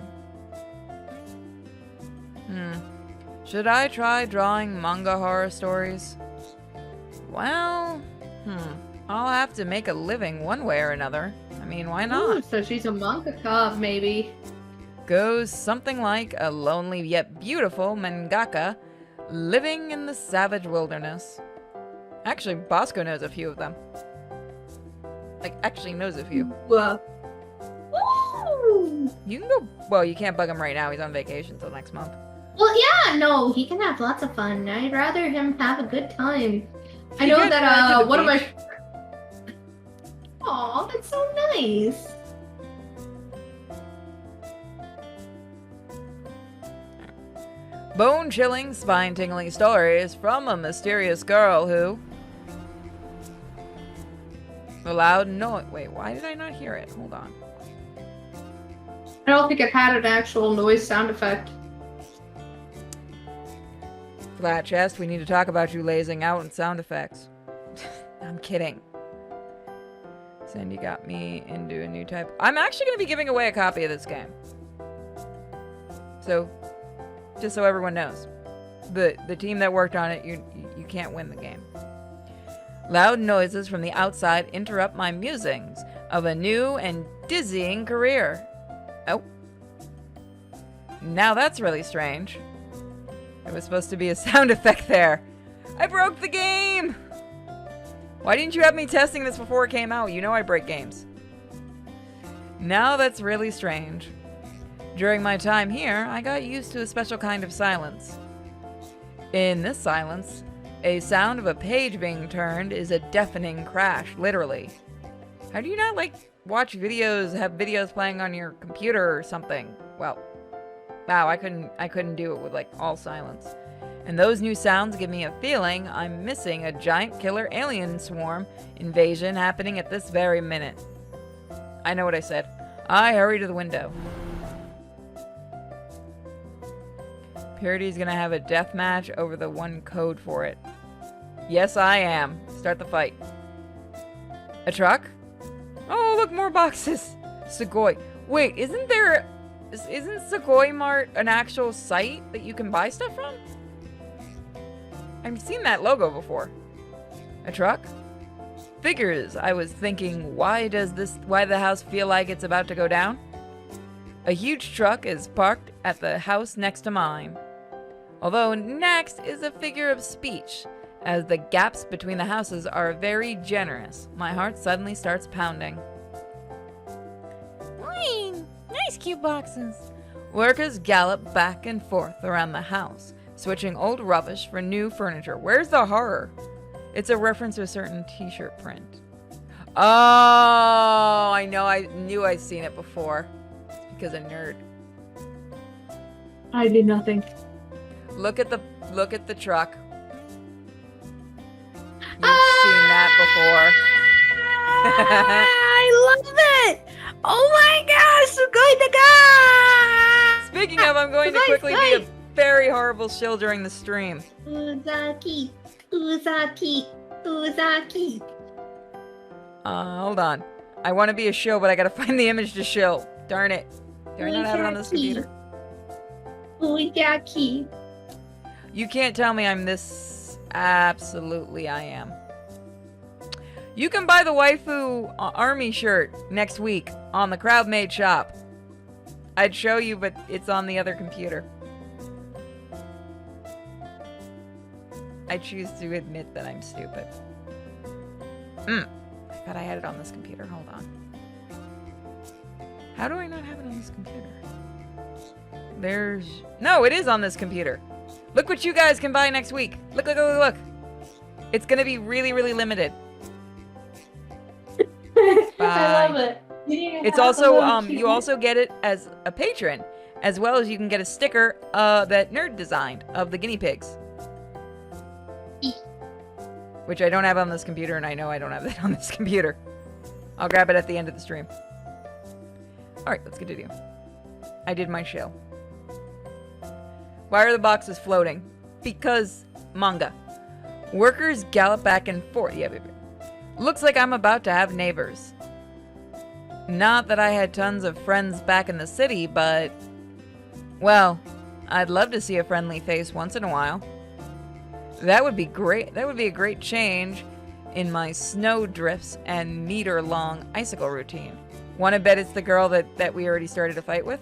Should I try drawing manga horror stories? Well, I'll have to make a living one way or another. I mean, why not? Ooh, so she's a mangaka, maybe. Goes something like a lonely yet beautiful mangaka living in the savage wilderness. Actually, Bosco knows a few of them. Like, actually knows a few. Well. Ooh. You can go... Well, you can't bug him right now. He's on vacation till next month. Well, yeah, no, he can have lots of fun. I'd rather him have a good time. I He know gets that, back to the one of my... beach. Aw, that's so nice. Bone-chilling, spine-tingling stories from a mysterious girl who... A loud noise... Wait, why did I not hear it? Hold on. I don't think it had an actual noise sound effect. Flat chest, we need to talk about you lazing out and sound effects. I'm kidding. Sandy got me into a new type. I'm actually going to be giving away a copy of this game. So, just so everyone knows. The team that worked on it, you can't win the game. Loud noises from the outside interrupt my musings of a new and dizzying career. Oh. Now that's really strange. There was supposed to be a sound effect there. I broke the game! Why didn't you have me testing this before it came out? You know I break games. Now that's really strange. During my time here, I got used to a special kind of silence. In this silence, a sound of a page being turned is a deafening crash, literally. How do you not, like, watch videos, have videos playing on your computer or something? Well, Wow, I couldn't do it with like all silence. And those new sounds give me a feeling I'm missing a giant killer alien swarm invasion happening at this very minute. I know what I said. I hurry to the window. Purity's gonna have a death match over the one code for it. Yes, I am. Start the fight. A truck? Oh, look, more boxes. Sugoi. Wait, isn't Sugoi Mart an actual site that you can buy stuff from? I've seen that logo before. A truck? Figures. I was thinking, why the house feel like it's about to go down? A huge truck is parked at the house next to mine. Although next is a figure of speech, as the gaps between the houses are very generous. My heart suddenly starts pounding. Nice cute boxes. Workers gallop back and forth around the house, switching old rubbish for new furniture. Where's the horror? It's a reference to a certain t-shirt print. Oh, I know. I knew I'd seen it before. It's because a nerd. I did nothing. Look at the truck. You've seen that before. I love it! Oh my gosh, so good to go! Speaking of, I'm going to quickly be a very horrible shill during the stream. Uzaki. Hold on. I want to be a shill, but I gotta find the image to shill. Darn it. Do I not have it on this computer? Uzaki. You can't tell me I'm this. Absolutely, I am. You can buy the waifu army shirt next week on the Crowd Made shop. I'd show you, but it's on the other computer. I choose to admit that I'm stupid. I thought I had it on this computer. Hold on. How do I not have it on this computer? No, it is on this computer. Look what you guys can buy next week. Look, look, look, look. It's gonna be really, really limited. I love it. It's also, you also get it as a patron, as well as you can get a sticker that Nerd designed of the guinea pigs. Which I don't have on this computer, and I know I don't have that on this computer. I'll grab it at the end of the stream. Alright, let's continue. I did my show. Why are the boxes floating? Because manga. Workers gallop back and forth. Yeah, baby. Looks like I'm about to have neighbors. Not that I had tons of friends back in the city, but... well, I'd love to see a friendly face once in a while. That would be great. That would be a great change in my snow drifts and meter-long icicle routine. Wanna bet it's the girl that we already started a fight with?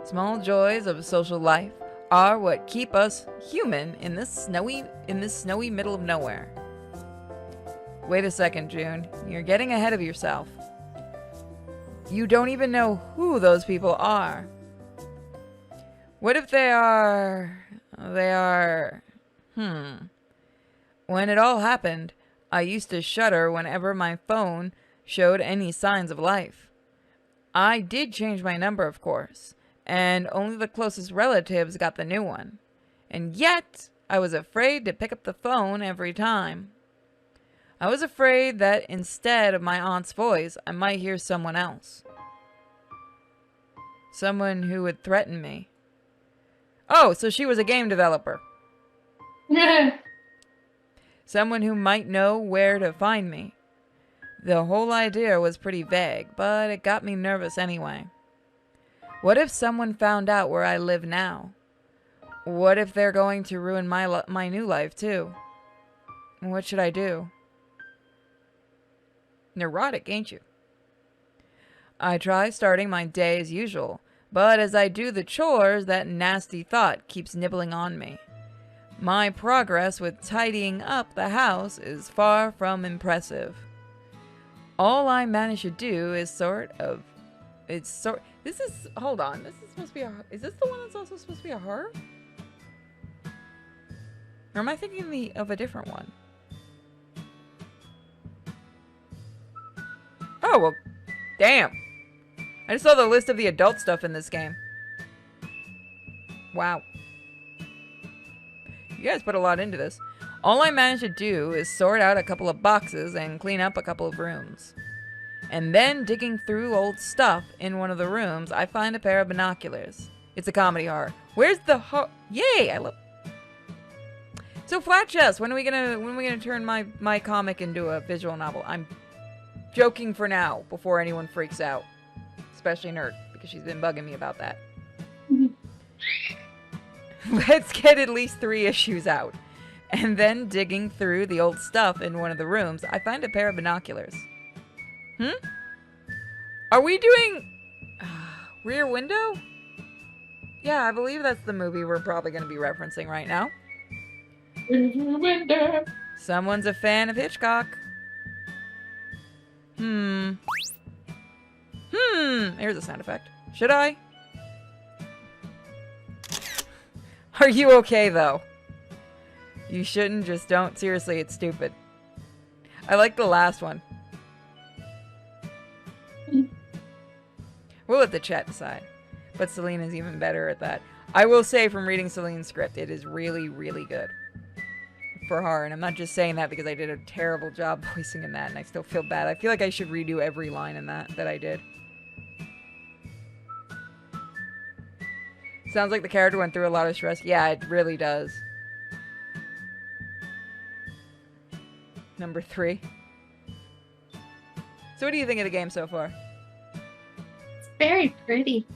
Small joys of social life are what keep us human in this snowy middle of nowhere. Wait a second, June. You're getting ahead of yourself. You don't even know who those people are. What if they are... When it all happened, I used to shudder whenever my phone showed any signs of life. I did change my number, of course, and only the closest relatives got the new one. And yet, I was afraid to pick up the phone every time. I was afraid that instead of my aunt's voice, I might hear someone else. Someone who would threaten me. Oh, so she was a game developer. Someone who might know where to find me. The whole idea was pretty vague, but it got me nervous anyway. What if someone found out where I live now? What if they're going to ruin my new life too? What should I do? Neurotic, ain't you? I try starting my day as usual, but as I do the chores, that nasty thought keeps nibbling on me. My progress with tidying up the house is far from impressive. All I manage to do is hold on, this is supposed to be is this the one that's also supposed to be a horror? Or am I thinking of a different one? Oh, well, damn. I just saw the list of the adult stuff in this game. Wow. You guys put a lot into this. All I managed to do is sort out a couple of boxes and clean up a couple of rooms. And then, digging through old stuff in one of the rooms, I find a pair of binoculars. It's a comedy horror. Where's the Yay! I love... So, Flat Chest, when are we gonna turn my comic into a visual novel? I'm joking for now, before anyone freaks out. Especially Nerd, because she's been bugging me about that. Let's get at least 3 issues out. And then, digging through the old stuff in one of the rooms, I find a pair of binoculars. Are we doing... Rear Window? Yeah, I believe that's the movie we're probably going to be referencing right now. Rear Window. Someone's a fan of Hitchcock. Here's a sound effect. Should I? Are you okay, though? You shouldn't, just don't. Seriously, it's stupid. I like the last one. We'll let the chat decide. But Celine is even better at that. I will say, from reading Celine's script, it is really, really good. For horror, and I'm not just saying that because I did a terrible job voicing in that, and I still feel bad. I feel like I should redo every line in that I did. Sounds like the character went through a lot of stress. Yeah, it really does. Number 3. So what do you think of the game so far? It's very pretty.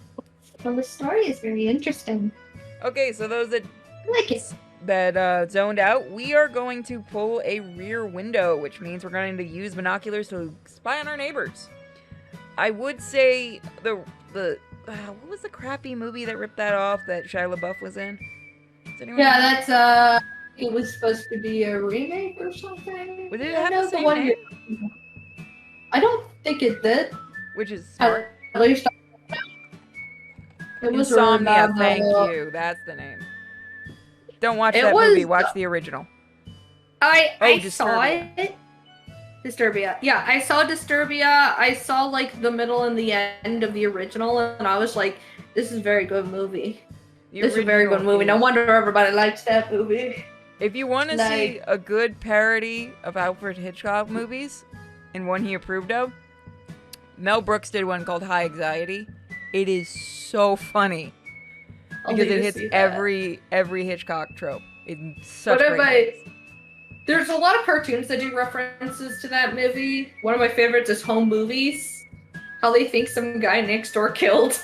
Well, the story is very interesting. Okay, so those that I like it. zoned out, we are going to pull a rear window, which means we're going to use binoculars to spy on our neighbors. I would say what was the crappy movie that ripped that off that Shia LaBeouf was in? Does anyone know? That's it was supposed to be a remake or something. Did it have the same name? I don't think it did. Which is smart. At least it was Insomnia, thank you. That's the name. Don't watch that movie. Watch the original. I saw Disturbia. it. Disturbia. Yeah, I saw Disturbia. I saw like the middle and the end of the original, and I was like, "This is a very good movie. This is a very good movie." No wonder everybody likes that movie. If you want to see a good parody of Alfred Hitchcock movies, and one he approved of, Mel Brooks did one called High Anxiety. It is so funny because it hits every Hitchcock trope. It's such great. There's a lot of cartoons that do references to that movie. One of my favorites is Home Movies. How they think some guy next door killed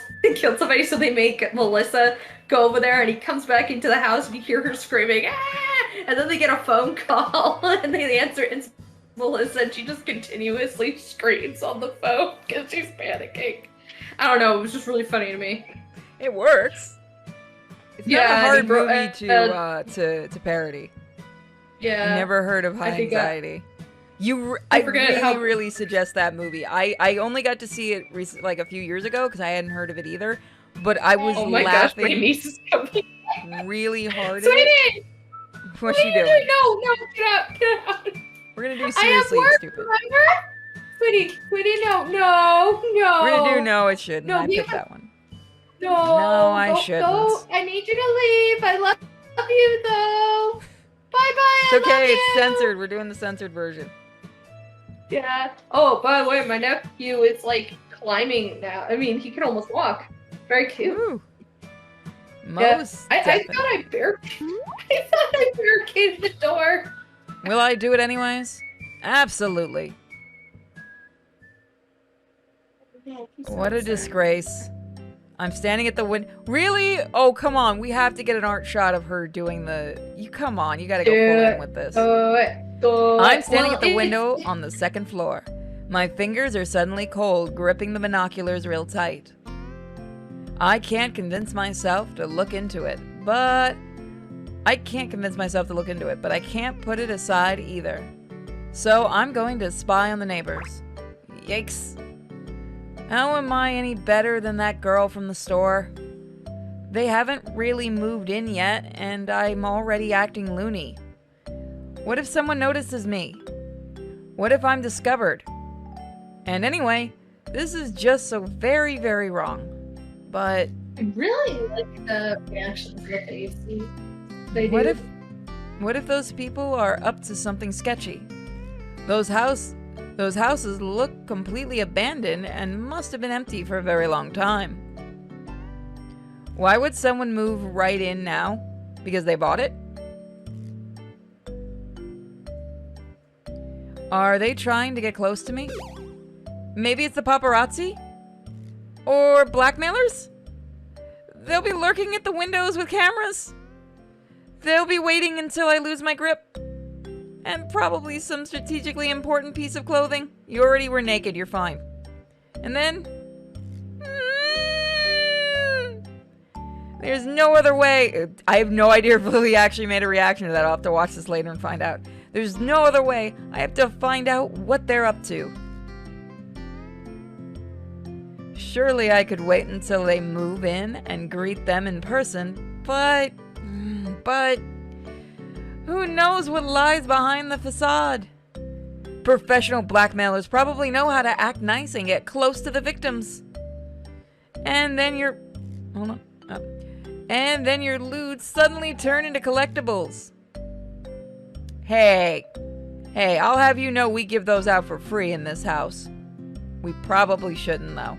somebody, so they make Melissa go over there, and he comes back into the house, and you hear her screaming, "Ah!" And then they get a phone call, and they answer, and it's Melissa, and she just continuously screams on the phone because she's panicking. I don't know, it was just really funny to me. It works. It's not a hard movie to parody. Yeah. Never heard of High Anxiety. I really suggest that movie. I only got to see it like a few years ago because I hadn't heard of it either. But I was laughing my niece is coming. really hard. Sweetie! What's she doing? No, get out. We're gonna do Seriously Stupid. Remember? Sweetie, no. We're gonna do No, It Shouldn't. I picked that one. No, I shouldn't. No, I need you to leave. I love you though. Bye. It's okay, it's censored. We're doing the censored version. Yeah. Oh, by the way, my nephew is like climbing now. I mean, he can almost walk. Very cute. Ooh. I thought I barricaded the door. Will I do it anyways? Absolutely. What a disgrace. I'm standing at the window. Really? Oh, come on. We have to get an art shot of her doing the... Come on. You gotta go full in with this. I'm standing at the window on the 2nd floor. My fingers are suddenly cold, gripping the binoculars real tight. I can't convince myself to look into it, but... I can't put it aside either. So I'm going to spy on the neighbors. Yikes. How am I any better than that girl from the store? They haven't really moved in yet, and I'm already acting loony. What if someone notices me? What if I'm discovered? And anyway, This is just so very, very wrong. But I really like the reactions that they what do. what if those people are up to something sketchy? Those houses look completely abandoned and must have been empty for a very long time. Why would someone move right in now? Because they bought it? Are they trying to get close to me? Maybe it's the paparazzi? Or blackmailers? They'll be lurking at the windows with cameras. They'll be waiting until I lose my grip. And probably some strategically important piece of clothing. You already were naked, you're fine. And then... there's no other way. I have no idea if Lily actually made a reaction to that. I'll have to watch this later and find out. There's no other way. I have to find out what they're up to. Surely I could wait until they move in and greet them in person, but who knows what lies behind the facade? Professional blackmailers probably know how to act nice and get close to the victims. And then your lewds suddenly turn into collectibles. Hey, I'll have you know we give those out for free in this house. We probably shouldn't, though.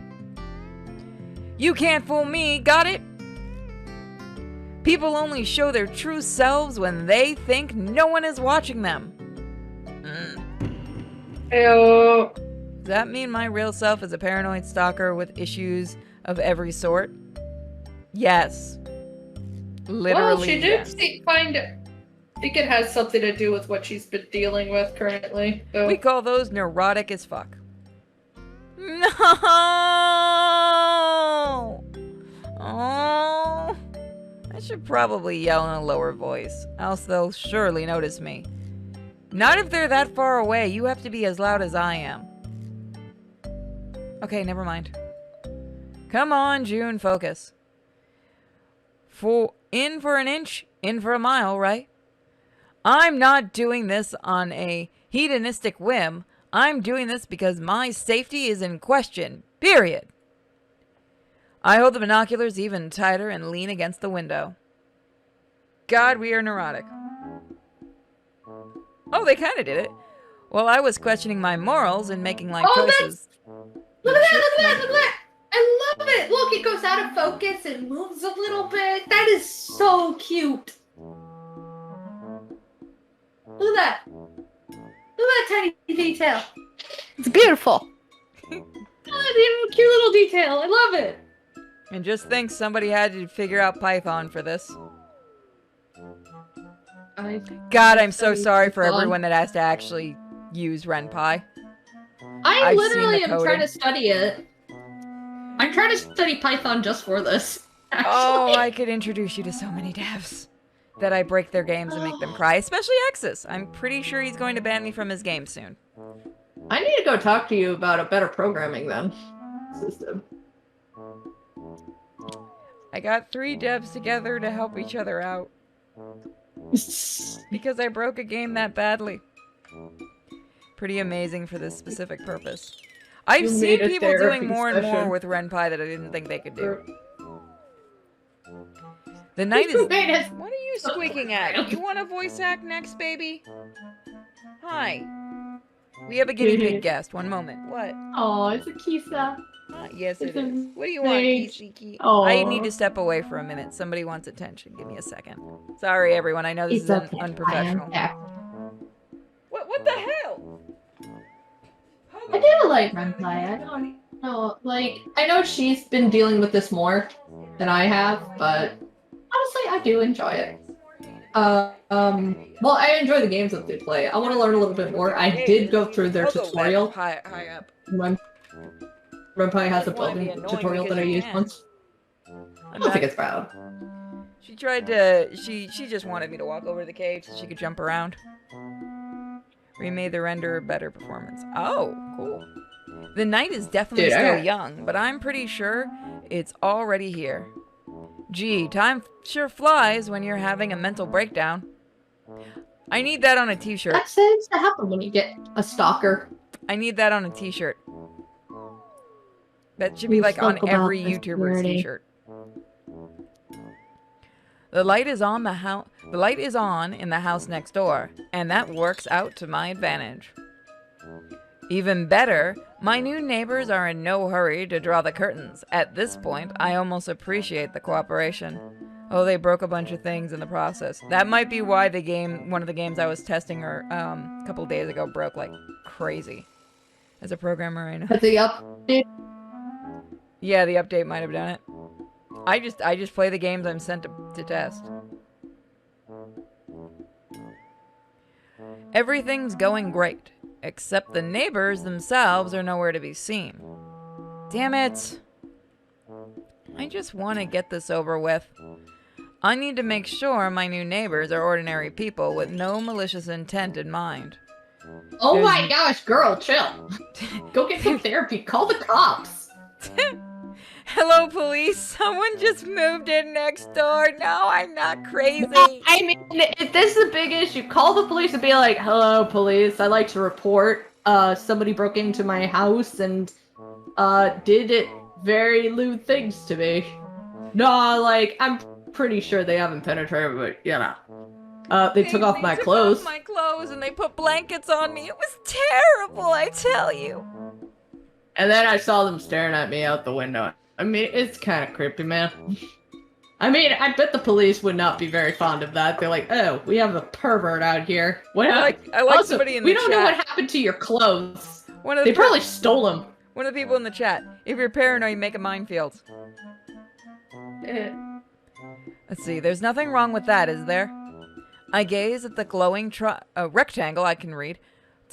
You can't fool me, got it? People only show their true selves when they think no one is watching them. Ew. Does that mean my real self is a paranoid stalker with issues of every sort? Yes. Literally, Well, she did I think it has something to do with what she's been dealing with currently. So. We call those neurotic as fuck. No! Oh! I should probably yell in a lower voice, else they'll surely notice me. Not if they're that far away. You have to be as loud as I am. Okay, never mind. Come on, June, focus. In for an inch, in for a mile, right? I'm not doing this on a hedonistic whim. I'm doing this because my safety is in question. Period. I hold the binoculars even tighter and lean against the window. God, we are neurotic. Oh, they kind of did it. Well, I was questioning my morals and making life choices. Look at that! I love it! Look, it goes out of focus and moves a little bit. That is so cute. Look at that. Look at that tiny detail. It's beautiful. Oh, cute little detail. I love it. And just think somebody had to figure out Python for this. God, I'm so sorry for everyone that has to actually use RenPy. I I've literally seen the am trying coding. to study it. I'm trying to study Python just for this. Actually. Oh, I could introduce you to so many devs that I break their games and make them cry, especially Exus. I'm pretty sure he's going to ban me from his game soon. I need to go talk to you about a better programming then system. I got 3 devs together to help each other out. Because I broke a game that badly. Pretty amazing for this specific purpose. I've You seen made a people doing therapy more and more session. with RenPy that I didn't think they could do. The night is... Made it. What are you squeaking at? You want a voice act next, baby? Hi. We have a guinea pig guest. One moment. What? Oh, it's a Kisa. Yes, it It's a is. What do you want, snake. Kiki? Aw. I need to step away for a minute. Somebody wants attention. Give me a second. Sorry, everyone. I know this is unprofessional. What the hell? I do like RenPy. I don't know. Like, I know she's been dealing with this more than I have, but honestly, I do enjoy it. Well, I enjoy the games that they play. I want to learn a little bit more. I did go through their tutorial. High up. RenPy has a Just wanna be building annoying tutorial because that I you used can. once. I don't think it's bad. She tried to... She just wanted me to walk over to the cage so she could jump around. Remade the render better performance. Oh, cool. The night is definitely still young, but I'm pretty sure it's already here. Gee, time sure flies when you're having a mental breakdown. I need that on a t-shirt. That tends to happen when you get a stalker. I need that on a t-shirt. That should be like on every YouTuber's t-shirt. The light is on in the house next door, and that works out to my advantage. Even better, my new neighbors are in no hurry to draw the curtains. At this point, I almost appreciate the cooperation. Oh, they broke a bunch of things in the process. That might be why one of the games I was testing a couple days ago broke like crazy. As a programmer, I know. Has the update? Yeah, the update might have done it. I just play the games I'm sent to test. Everything's going great, except the neighbors themselves are nowhere to be seen. Damn it! I just want to get this over with. I need to make sure my new neighbors are ordinary people with no malicious intent in mind. Oh my gosh, girl, chill. Go get some therapy. Call the cops. Hello, police. Someone just moved in next door. No, I'm not crazy. I mean, if this is a big issue, call the police and be like, hello, police. I'd like to report somebody broke into my house and did very lewd things to me. No, like, I'm pretty sure they haven't penetrated, but, you know. They took off my clothes. Off my clothes and they put blankets on me. It was terrible, I tell you. And then I saw them staring at me out the window. I mean, it's kind of creepy, man. I mean, I bet the police would not be very fond of that. They're like, oh, we have a pervert out here. What happened? I like also, somebody in the chat. We don't know what happened to your clothes. They probably stole them. One of the people in the chat. If you're paranoid, make a minefield. Let's see. There's nothing wrong with that, is there? I gaze at the glowing rectangle I can read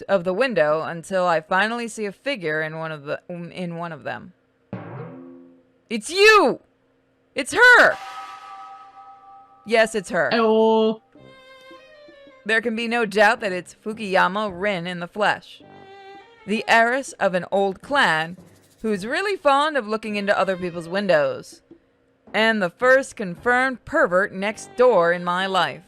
of the window until I finally see a figure in one of them. It's you! It's her! Yes, it's her. Oh. There can be no doubt that it's Fukuyama Rin in the flesh. The heiress of an old clan who's really fond of looking into other people's windows. And the first confirmed pervert next door in my life.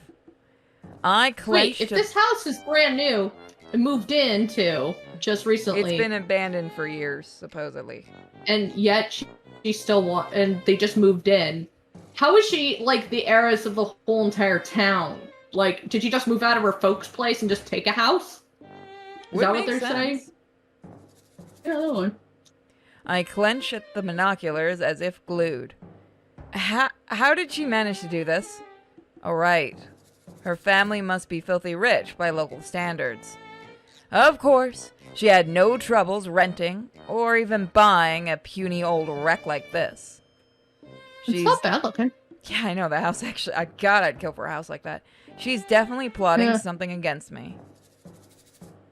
I clenched. Wait, if this house is brand new and moved into just recently. It's been abandoned for years, supposedly. And yet she still and they just moved in. How is she, like, the heiress of the whole entire town? Like, did she just move out of her folks' place and just take a house? Is that what they're saying? Yeah, that one. I clench at the binoculars as if glued. How did she manage to do this? Oh, right. Her family must be filthy rich by local standards. Of course, she had no troubles renting or even buying a puny old wreck like this. It's not bad looking. Yeah, I know, the house actually... God, I'd kill for a house like that. She's definitely plotting something against me.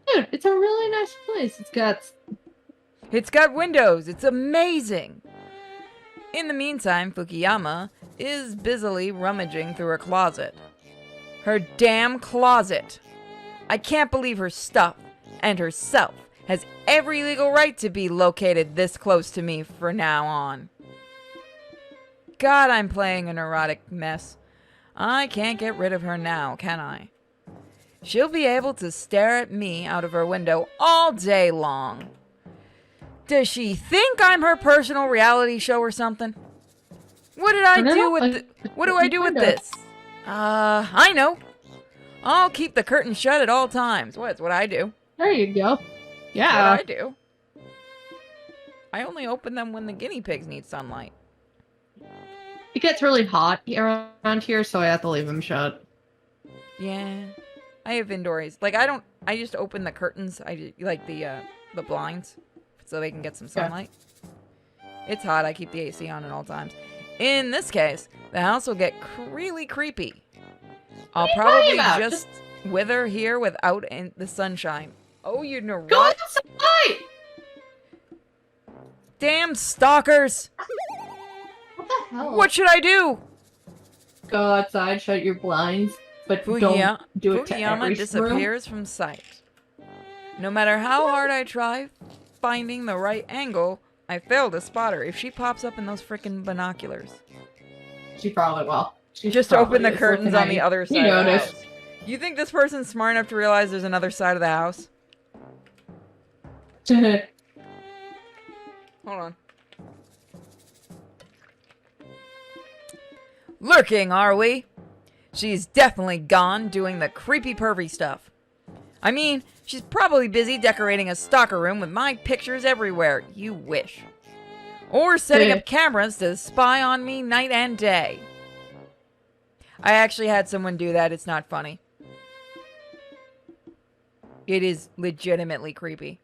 Dude, it's a really nice place. It's got windows. It's amazing. In the meantime, Fukuyama is busily rummaging through her closet. Her damn closet. I can't believe her stuff and herself has every legal right to be located this close to me from now on. God, I'm playing a neurotic mess. I can't get rid of her now, can I? She'll be able to stare at me out of her window all day long. Does she think I'm her personal reality show or something? What do I do with this? I know. I'll keep the curtain shut at all times. That's what I do. There you go. Yeah. That's what I do. I only open them when the guinea pigs need sunlight. It gets really hot around here, so I have to leave them shut. Yeah. I have indoors. Like, I just open the curtains. Like the blinds so they can get some sunlight. Yeah. It's hot. I keep the AC on at all times. In this case, the house will get really creepy. I'll probably just wither here without the sunshine. Oh, you know what? Go outside! Damn stalkers! What the hell? What should I do? Go outside, shut your blinds, but don't do it to every disappears from sight. No matter how hard I try finding the right angle, I fail to spot her if she pops up in those frickin' binoculars. She probably will. Just open the curtains on the other side of the house. You think this person's smart enough to realize there's another side of the house? Hold on. Lurking, are we? She's definitely gone doing the creepy pervy stuff. I mean, she's probably busy decorating a stalker room with my pictures everywhere. You wish. Or setting up cameras to spy on me night and day. I actually had someone do that. It's not funny. It is legitimately creepy.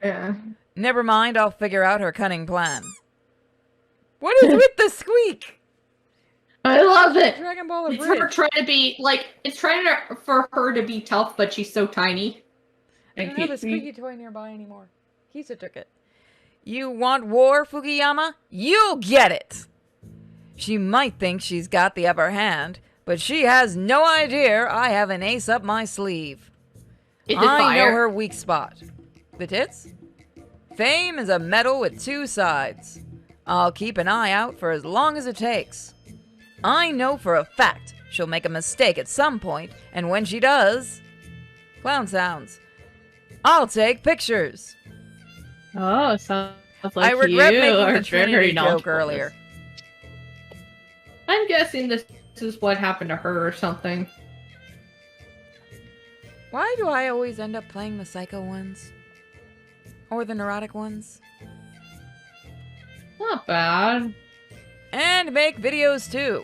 Yeah. Never mind, I'll figure out her cunning plan. What is with the squeak? I love it. Dragon Ball of It's her Bridge. trying to be like. It's trying for her to be tough, but she's so tiny. I don't have a squeaky toy nearby anymore. Kisa took it. You want war, Fukuyama? You'll get it! She might think she's got the upper hand, but she has no idea I have an ace up my sleeve. Is it I know fire? her weak spot. The tits? Fame is a medal with two sides. I'll keep an eye out for as long as it takes. I know for a fact she'll make a mistake at some point, and when she does... Clown sounds. I'll take pictures. Oh, sounds like I regret you making are the Trinity very joke knowledgeable. earlier. I'm guessing this is what happened to her or something. Why do I always end up playing the psycho ones? Or the neurotic ones? Not bad. And make videos too.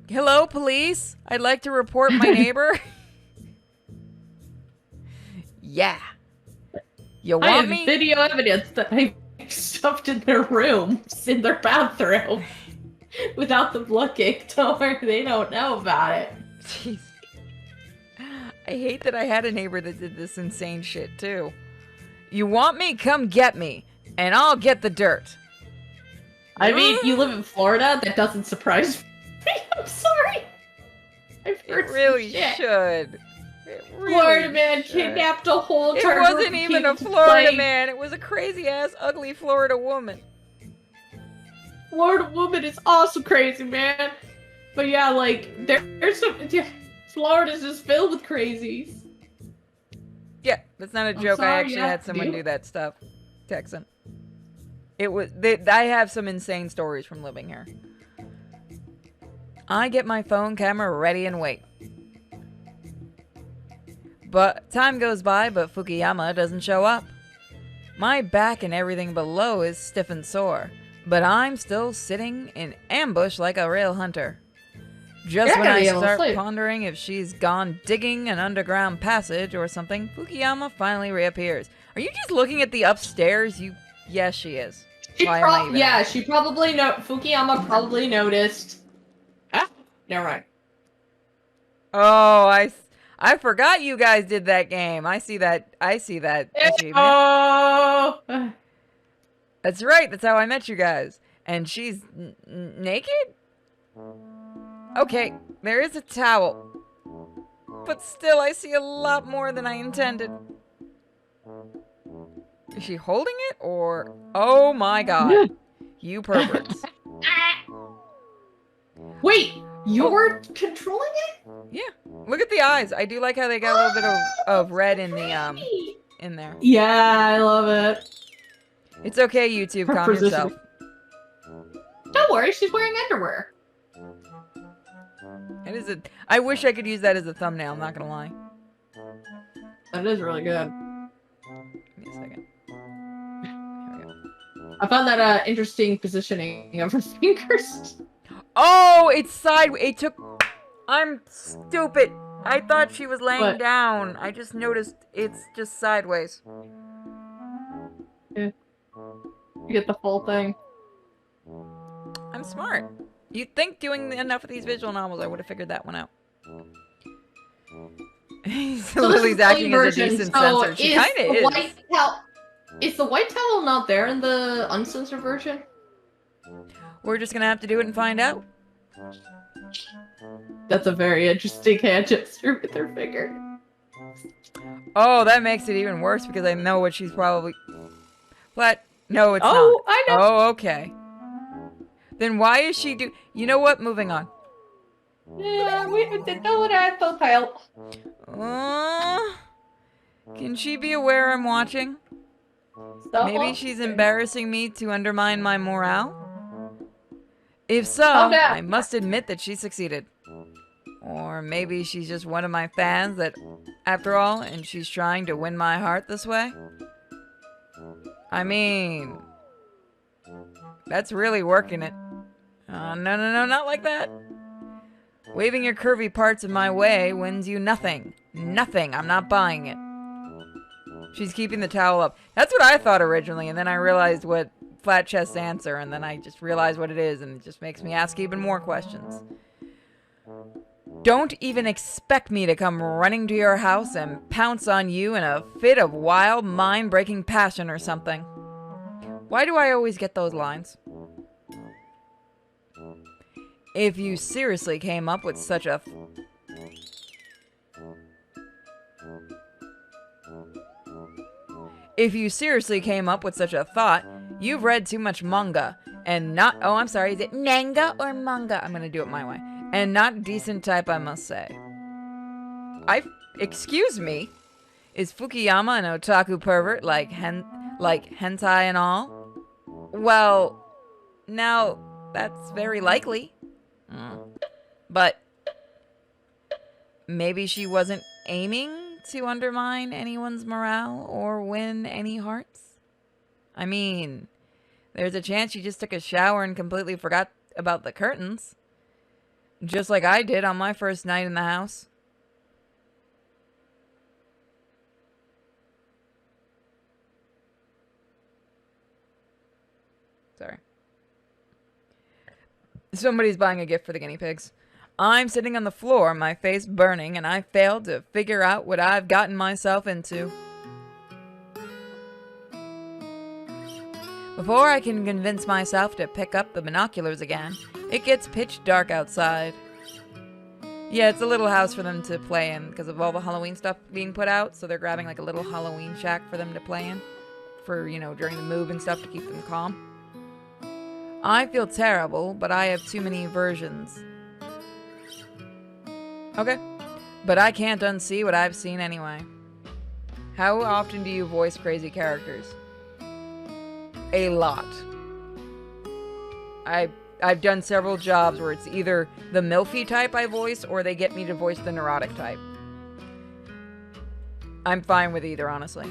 Hello, police. I'd like to report my neighbor. Yeah. You I want have me? video evidence that I stuffed in their rooms, in their bathroom, without them looking. Don't worry, they don't know about it. Jeez. I hate that I had a neighbor that did this insane shit too. You want me? Come get me. And I'll get the dirt. I mean, you live in Florida, that doesn't surprise me. I'm sorry. I've heard It really some shit. should. It really Florida man should. kidnapped a whole It entire group wasn't of even a people to Florida play. man. It was a crazy ass, ugly Florida woman. Florida woman is also crazy, man. But yeah, like there's some. Yeah, Florida's just filled with crazies. Yeah, that's not a I'm joke. I sorry, actually yeah, had someone dude. do that stuff. Texan. It was. I have some insane stories from living here. I get my phone camera ready and wait. But time goes by, but Fukuyama doesn't show up. My back and everything below is stiff and sore, but I'm still sitting in ambush like a real hunter. Just You're when gonna I be able to start sleep. pondering if she's gone digging an underground passage or something, Fukuyama finally reappears. Are you just looking at the upstairs? Yes, she is. Why am I even Yeah, asking? she probably Fukuyama probably noticed. Ah, never mind. Oh, I forgot you guys did that game. I see that achievement. Oh. That's right. That's how I met you guys. And she's naked? Okay, there is a towel. But still, I see a lot more than I intended. Is she holding it or... Oh my god. You perverts. Wait, you're controlling it? Yeah. Look at the eyes. I do like how they got a little bit of red in the in there. Yeah, I love it. It's okay, YouTube. Calm Position. yourself. Don't worry, she's wearing underwear. It is a... I wish I could use that as a thumbnail, I'm not gonna lie. That is really good. Give me a second. Here we go. I found that interesting positioning of her fingers. Oh, it's sideways. It took... I'm stupid. I thought she was laying What? down. I just noticed it's just sideways. You get the full thing. I'm smart. You'd think doing enough of these visual novels, I would have figured that one out. this Lily's is the acting clean as a version, decent so censor. She kind of is. Is the white towel not there in the uncensored version? We're just gonna have to do it and find out. That's a very interesting hand gesture with her finger. Oh, that makes it even worse because I know what she's probably... What? No, it's not. Oh, I know. Oh, okay. Then why is she do... You know what? Moving on. Yeah, we did know that tile. Can she be aware I'm watching? Maybe she's embarrassing me to undermine my morale? If so, Calm down. I must admit that she succeeded. Or maybe she's just one of my fans that, after all, and she's trying to win my heart this way? I mean, that's really working it. No, not like that. Waving your curvy parts in my way wins you nothing. Nothing. I'm not buying it. She's keeping the towel up. That's what I thought originally, and then I realized what flat chest answer, and then I just realized what it is, and it just makes me ask even more questions. Don't even expect me to come running to your house and pounce on you in a fit of wild, mind-breaking passion or something. Why do I always get those lines? If you seriously came up with such a... If you seriously came up with such a thought, you've read too much manga, and not... Oh, I'm sorry, is it manga or manga? I'm gonna do it my way. And not decent type, I must say. Excuse me? Is Fukuyama an otaku pervert like hentai and all? Well, now, that's very likely. But maybe she wasn't aiming to undermine anyone's morale or win any hearts? I mean, there's a chance she just took a shower and completely forgot about the curtains. Just like I did on my first night in the house. Sorry. Somebody's buying a gift for the guinea pigs. I'm sitting on the floor, my face burning, and I failed to figure out what I've gotten myself into. Before I can convince myself to pick up the binoculars again, it gets pitch dark outside. Yeah, it's a little house for them to play in because of all the Halloween stuff being put out, so they're grabbing like a little Halloween shack for them to play in for, you know, during the move and stuff to keep them calm. I feel terrible, but I have too many versions. Okay, but I can't unsee what I've seen anyway. How often do you voice crazy characters? A lot. I've done several jobs where it's either the milfy type I voice or they get me to voice the neurotic type. I'm fine with either, honestly.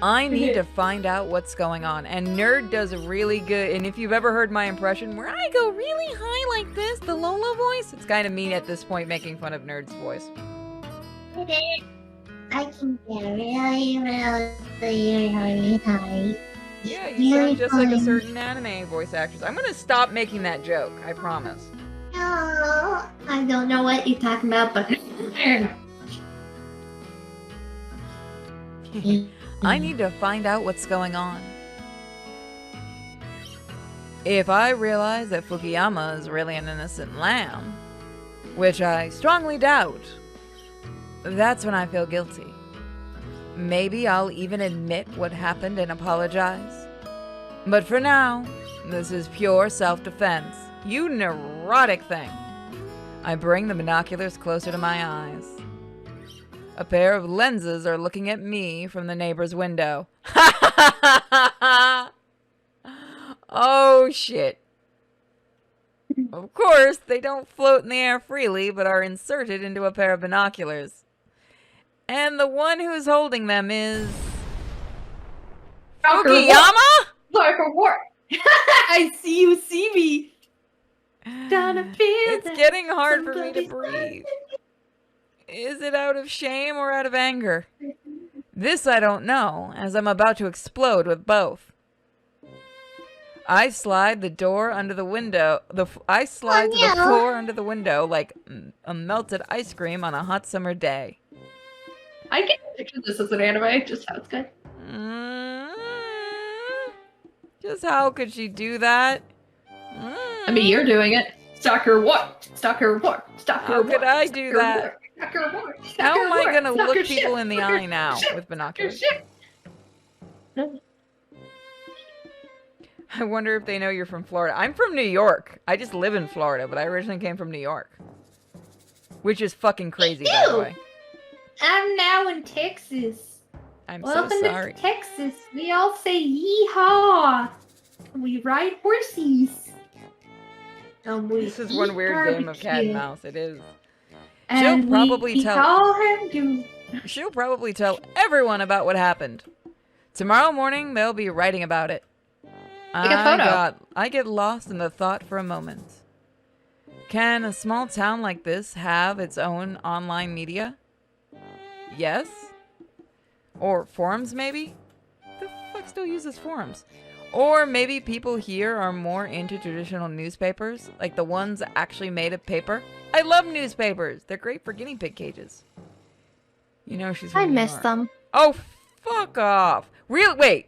I need to find out what's going on, and Nerd does a really good, and if you've ever heard my impression where I go really high like this, the Lola voice, it's kind of me at this point making fun of Nerd's voice. I can get really high. Yeah, you sound just like a certain anime voice actress. I'm gonna stop making that joke, I promise. Oh, I don't know what you're talking about, but... I need to find out what's going on. If I realize that Fukuyama is really an innocent lamb, which I strongly doubt, that's when I feel guilty. Maybe I'll even admit what happened and apologize. But for now, this is pure self-defense. You neurotic thing. I bring the binoculars closer to my eyes. A pair of lenses are looking at me from the neighbor's window. Oh, shit. Of course, they don't float in the air freely, but are inserted into a pair of binoculars. And the one who's holding them is... Fukuyama? I see you see me. It's getting hard for me to breathe. Is it out of shame or out of anger? This I don't know, as I'm about to explode with both. I slide the door under the window. I slide to the floor under the window like a melted ice cream on a hot summer day. I can picture this as an anime. Just sounds good. Just how could she do that? I mean, you're doing it. Stalker what? Stalker what? Stalker How what? could I do that? Stalker what? How am I gonna Stalker look people shit. in the Stalker eye now shit. with binoculars? Stalker shit. I wonder if they know you're from Florida. I'm from New York. I just live in Florida, but I originally came from New York. Which is fucking crazy, by the way. I'm now in Texas. I'm Welcome so sorry. to Texas. We all say yeehaw. We ride horses. We This is eat one weird game of cat and barbecue. mouse. It is. And probably we tell- call him do. She'll probably tell everyone about what happened. Tomorrow morning, they'll be writing about it. Take a photo. I get lost in the thought for a moment. Can a small town like this have its own online media? Yes. Or forums, maybe? The fuck still uses forums? Or maybe people here are more into traditional newspapers, like the ones actually made of paper. I love newspapers. They're great for guinea pig cages. You know she's from I New miss York. them. Oh, fuck off. Really? Wait.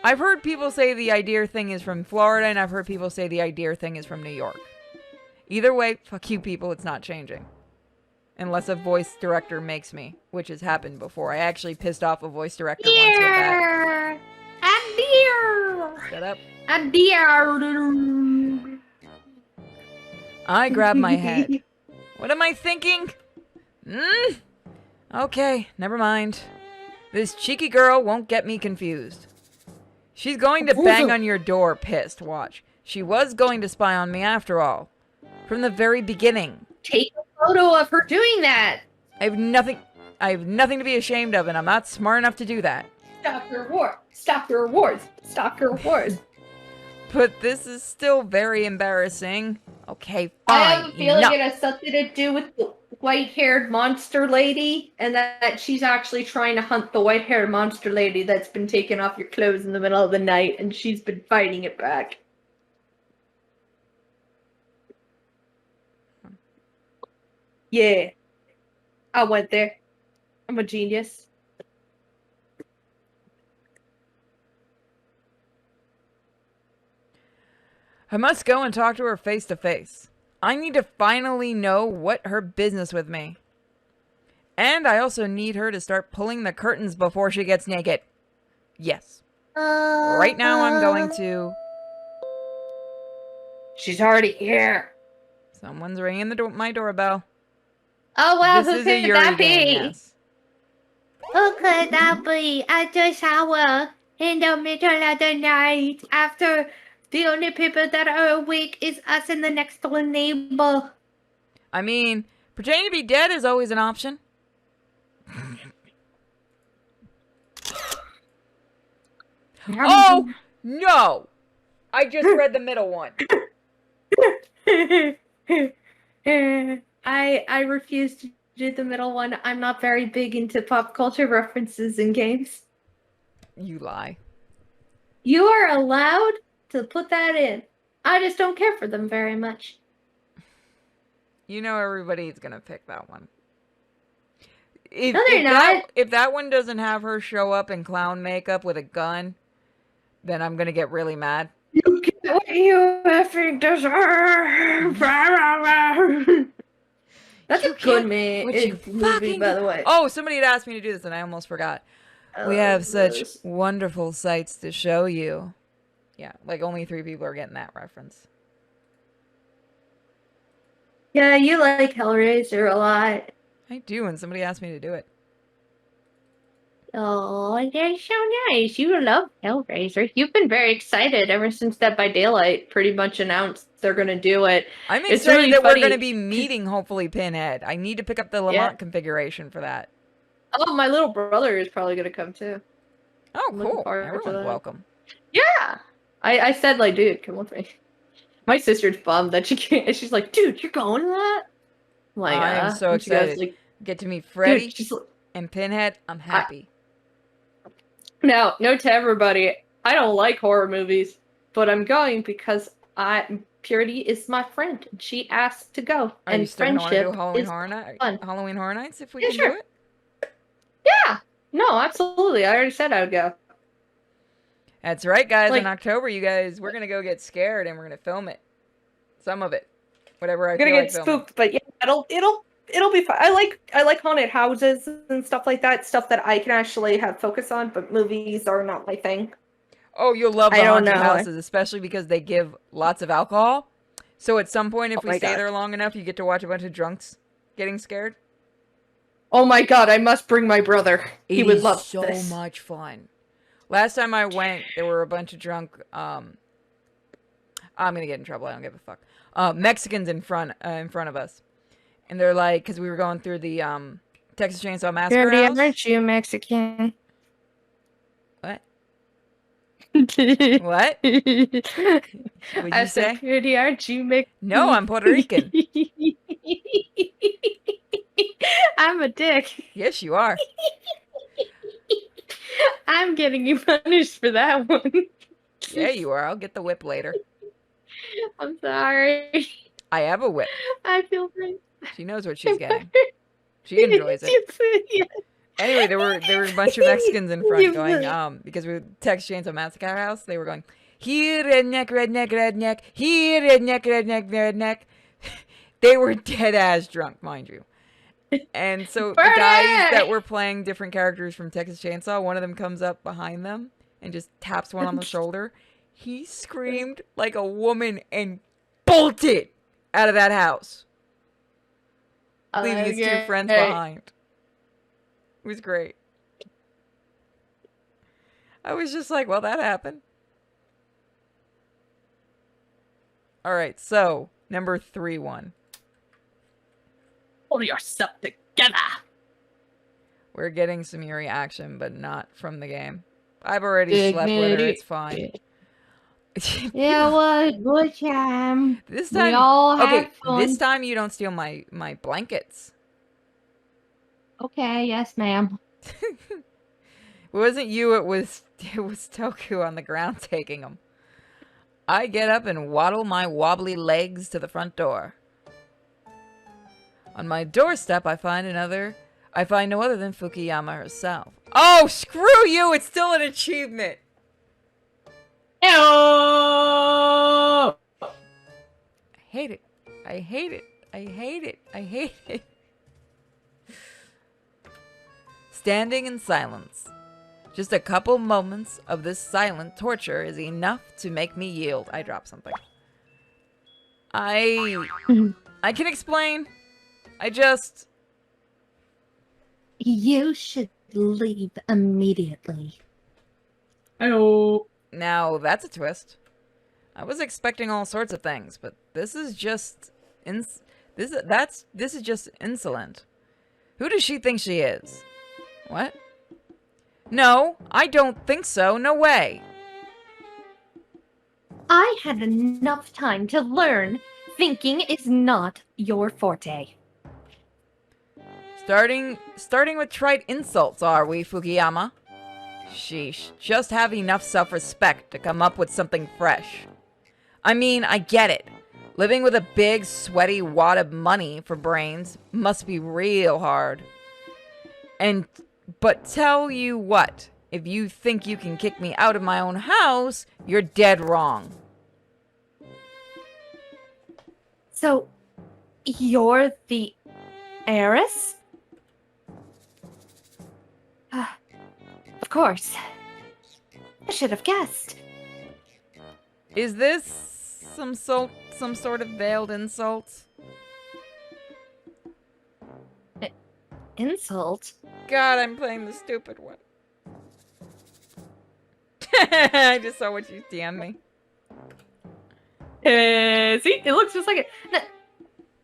I've heard people say the idea thing is from Florida, and I've heard people say the idea thing is from New York. Either way, fuck you people, it's not changing. Unless a voice director makes me, which has happened before. I actually pissed off a voice director once with that. A deer. Shut up. A deer. I grab my head. What am I thinking? Okay, never mind. This cheeky girl won't get me confused. She's going to bang on your door, pissed, watch. She was going to spy on me after all. From the very beginning. Take a photo of her doing that. I have nothing to be ashamed of, and I'm not smart enough to do that. Stop your war. Stop your wars. Stop your wars. But this is still very embarrassing. Okay, I fine. have a feeling enough. it has something to do with the white-haired monster lady, and that she's actually trying to hunt the white-haired monster lady that's been taking off your clothes in the middle of the night, and she's been fighting it back. Yeah. I went there. I'm a genius. I must go and talk to her face to face. I need to finally know what her business with me. And I also need her to start pulling the curtains before she gets naked. Yes. Right now I'm going to... She's already here. Someone's ringing my doorbell. Oh, well, This who is a could Yuri that game, be? yes. Who could that be at the shower in the middle of the night after the only people that are awake is us and the next door neighbor? I mean, pretending to be dead is always an option. Oh, no! I just read the middle one. I refuse to do the middle one. I'm not very big into pop culture references in games. You lie. You are allowed to put that in. I just don't care for them very much. You know everybody's gonna pick that one. No, they're not. If that one doesn't have her show up in clown makeup with a gun, then I'm gonna get really mad. You get what you effing deserve. That's You a good get what you movie, fucking by the way. Oh, somebody had asked me to do this and I almost forgot. We have such wonderful sights to show you. Yeah, like only 3 people are getting that reference. Yeah, you like Hellraiser a lot. I do, and somebody asked me to do it. Oh, that's so nice. You love Hellraiser. You've been very excited ever since Dead by Daylight pretty much announced they're going to do it. I'm It's excited really that we're funny. going to be meeting, hopefully, Pinhead. I need to pick up the Lamont configuration for that. Oh, my little brother is probably going to come too. Oh, I'm looking cool. forward to Everyone's that. welcome. Yeah. I said, like, dude, come with me. My sister's bummed that she can't. She's like, dude, you're going to that? I'm like, I am so and she goes, excited. like, Get to meet Freddy dude, she's like, and Pinhead. I'm happy. now, note to everybody, I don't like horror movies, but I'm going because Purity is my friend. And she asked to go. Are and you still going to friendship do Halloween is Horror Night? fun. Halloween Horror Nights if we Yeah, can sure. do it? Yeah. No, absolutely. I already said I would go. That's right, guys. Like- In October, you guys, we're going to go get scared and we're going to film it. Some of it. Whatever I I'm gonna feel get like filming. spooked, but yeah, it'll be fun. I like haunted houses and stuff like that, stuff that I can actually have focus on, but movies are not my thing. Oh, you'll love I the don't haunted know. houses, especially because they give lots of alcohol. So at some point, if Oh we my stay God. there long enough, you get to watch a bunch of drunks getting scared. Oh my god, I must bring my brother. He would love so this. much fun. Last time I went, there were a bunch of drunk, I'm gonna get in trouble. I don't give a fuck. Mexicans in front of us, and they're like, because we were going through the Texas Chainsaw Massacre Dirty, house. aren't you Mexican? What? What? What'd you I say? said, Dirty, aren't you Mexican? No, I'm Puerto Rican. I'm a dick. Yes, you are. I'm getting you punished for that one. Yeah, you are. I'll get the whip later. I'm sorry. I have a whip. I feel bad. She knows what she's getting. She enjoys it. Yeah. Anyway, there were a bunch of Mexicans in front going, because we were Texas Chainsaw Massacre house, they were going, here, redneck, redneck, redneck, here, redneck, redneck, redneck. They were dead ass drunk, mind you. And so the guys that were playing different characters from Texas Chainsaw, one of them comes up behind them and just taps one on the shoulder. He screamed like a woman and bolted out of that house, leaving his two friends behind. It was great. I was just like, well, that happened. All right, so number 3-1. Pull yourself together. We're getting some Yuri action, but not from the game. I've already slept with her. It's fine. Yeah, what time? This time, we all okay. have fun. This time you don't steal my blankets. Okay, yes, ma'am. It wasn't you. It was Toku on the ground taking them. I get up and waddle my wobbly legs to the front door. On my doorstep, I find no other than Fukuyama herself. Oh, screw you! It's still an achievement. Oh! I hate it. I hate it. I hate it. I hate it. Standing in silence. Just a couple moments of this silent torture is enough to make me yield. I dropped something. I can explain. You should leave immediately. Oh. Now, that's a twist. I was expecting all sorts of things, but this is just this is just insolent. Who does she think she is? What? No, I don't think so. No way. I had enough time to learn thinking is not your forte. Starting with trite insults, are we, Fukuyama? Sheesh, just have enough self-respect to come up with something fresh. I mean, I get it. Living with a big, sweaty wad of money for brains must be real hard. But tell you what, if you think you can kick me out of my own house, you're dead wrong. So, you're the heiress? Of course. I should have guessed. Is this some sort of veiled insult? Insult? God, I'm playing the stupid one. I just saw what you DM'd me. See? It looks just like it.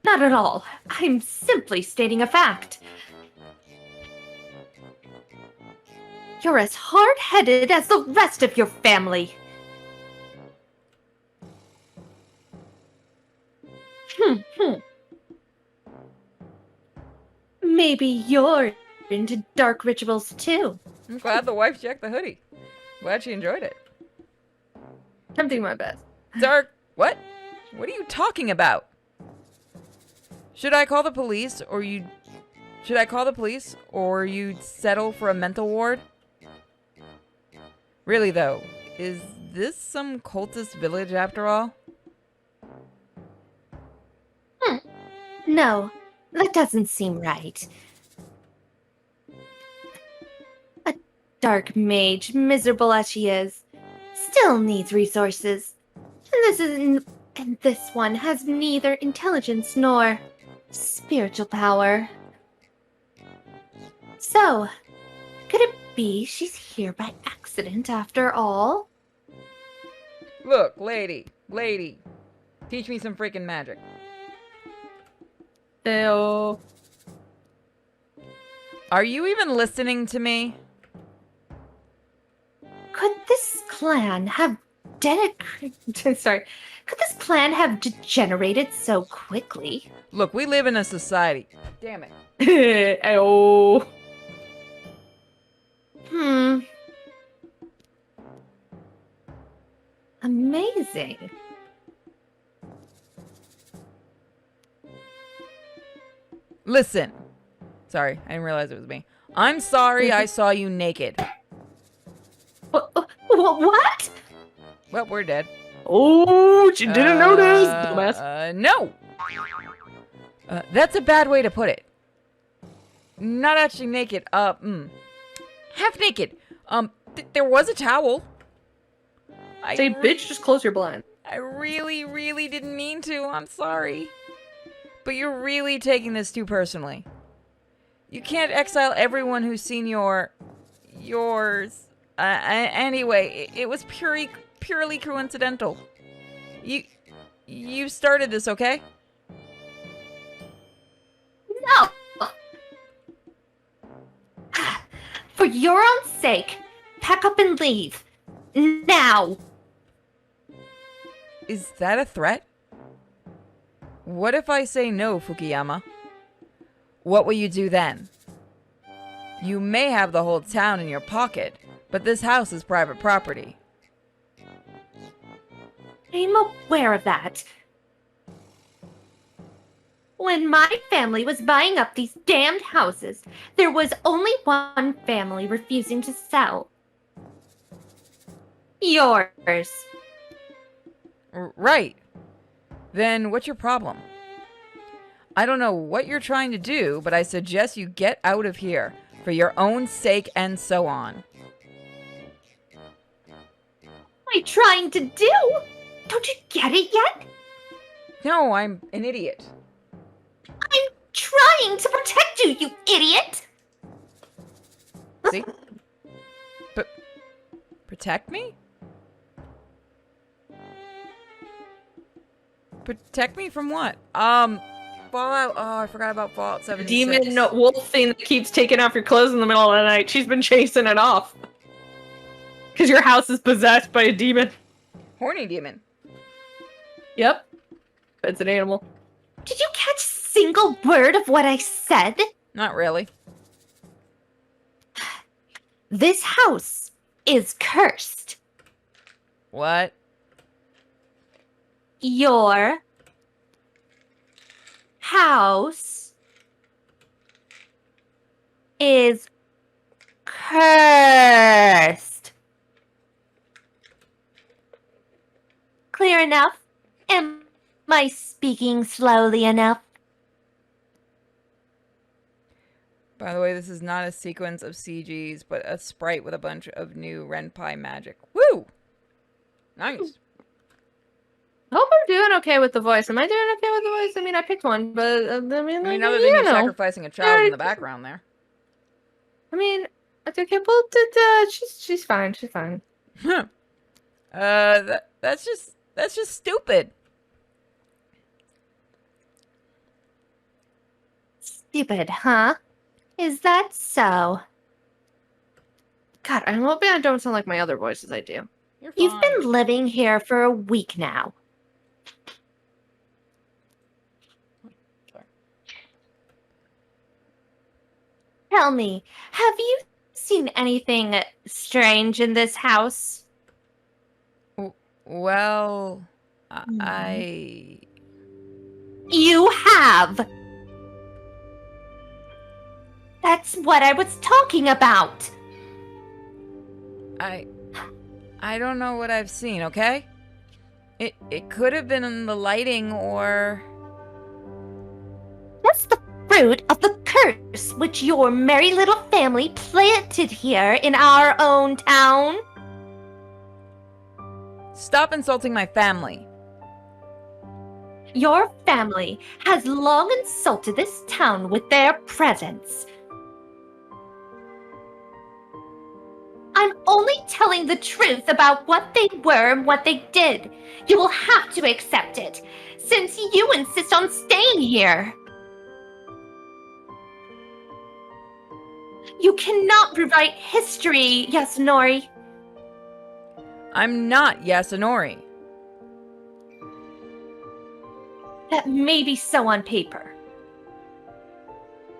Not at all. I'm simply stating a fact. You're as hard-headed as the rest of your family. Maybe you're into dark rituals too. I'm glad the wife checked the hoodie. Glad she enjoyed it. I'm doing my best. Dark... What? What are you talking about? Should I call the police or you'd settle for a mental ward? Really though, is this some cultist village after all? No, that doesn't seem right. A dark mage, miserable as she is, still needs resources. And this one has neither intelligence nor spiritual power. So, could it be she's here by accident after all? Look, lady, teach me some freaking magic. Ew. Are you even listening to me? Could this clan have Sorry. Could this clan have degenerated so quickly? Look, we live in a society. Damn it. Oh. Amazing. Listen. Sorry, I didn't realize it was me. I'm sorry I saw you naked. What? Well, we're dead. Oh, she didn't notice. Dumbass. No. That's a bad way to put it. Not actually naked. Half naked. There was a towel. Say, bitch, just close your blind. I really, really didn't mean to. I'm sorry. But you're really taking this too personally. You can't exile everyone who's seen yours. Anyway, it was purely coincidental. You started this, okay? No! For your own sake, pack up and leave. Now! Is that a threat? What if I say no, Fukuyama? What will you do then? You may have the whole town in your pocket, but this house is private property. I'm aware of that. When my family was buying up these damned houses, there was only one family refusing to sell. Yours. Right. Then what's your problem? I don't know what you're trying to do, but I suggest you get out of here, for your own sake and so on. What am I trying to do? Don't you get it yet? No, I'm an idiot. I'm trying to protect you, you idiot! See? But protect me? Protect me from what? Fallout. Oh, I forgot about Fallout 76. Demon wolf thing that keeps taking off your clothes in the middle of the night. She's been chasing it off. Because your house is possessed by a demon. Horny demon. Yep. It's an animal. Did you catch a single word of what I said? Not really. This house is cursed. What? Your house is cursed. Clear enough? Am I speaking slowly enough? By the way, this is not a sequence of CGs, but a sprite with a bunch of new Renpai magic. Woo! Nice. I hope I'm doing okay with the voice. Am I doing okay with the voice? I mean, I picked one, but I mean, mean, other than you sacrificing a child in the background there. I mean, it's okay. Well, she's fine. She's fine. Huh. That's just stupid. Stupid, huh? Is that so? God, I'm hoping I don't sound like my other voices I do. You're You've fine. been living here for a week now. Sorry. Tell me, have you seen anything strange in this house? Well, I... You have! That's what I was talking about! I don't know what I've seen, okay? It could have been in the lighting or... That's the fruit of the curse which your merry little family planted here in our own town. Stop insulting my family. Your family has long insulted this town with their presence. telling the truth about what they were and what they did. You will have to accept it, since you insist on staying here. You cannot rewrite history, Yasunori. I'm not Yasunori. That may be so on paper.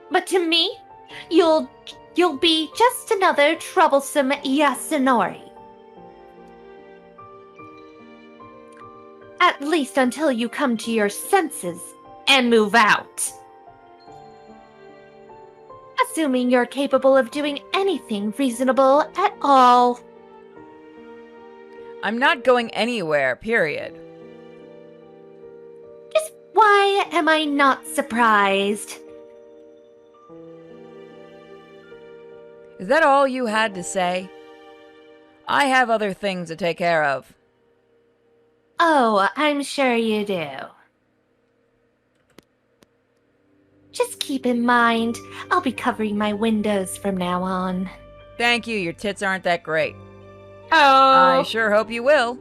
But to me, you'll be just another troublesome Yasunori. At least until you come to your senses and move out. Assuming you're capable of doing anything reasonable at all. I'm not going anywhere, period. Just why am I not surprised? Is that all you had to say? I have other things to take care of. Oh, I'm sure you do. Just keep in mind, I'll be covering my windows from now on. Thank you, your tits aren't that great. Oh. I sure hope you will.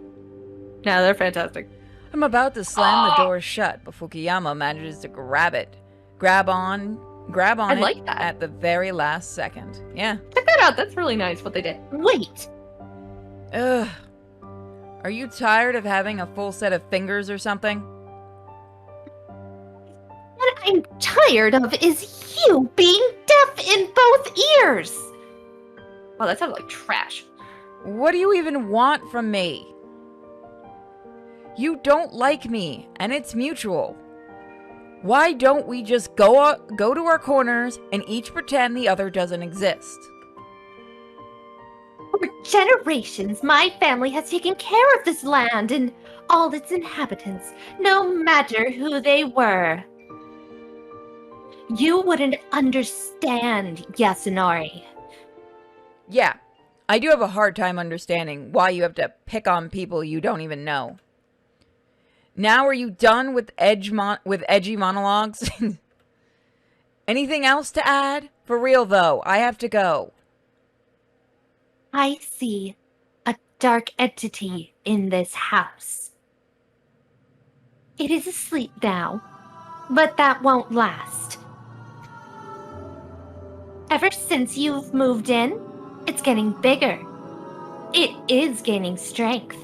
No, they're fantastic. I'm about to slam the door shut, but Fukuyama manages to grab on I it like that. at the very last second. Yeah. Check that out. That's really nice what they did. Wait! Ugh. Are you tired of having a full set of fingers or something? What I'm tired of is you being deaf in both ears! Wow, that sounded like trash. What do you even want from me? You don't like me, and it's mutual. Why don't we just go to our corners and each pretend the other doesn't exist? For generations, my family has taken care of this land and all its inhabitants, no matter who they were. You wouldn't understand, Yasunori. Yeah, I do have a hard time understanding why you have to pick on people you don't even know. Now are you done with edgy monologues? Anything else to add? For real though, I have to go. I see a dark entity in this house. It is asleep now, but that won't last. Ever since you've moved in, it's getting bigger. It is gaining strength.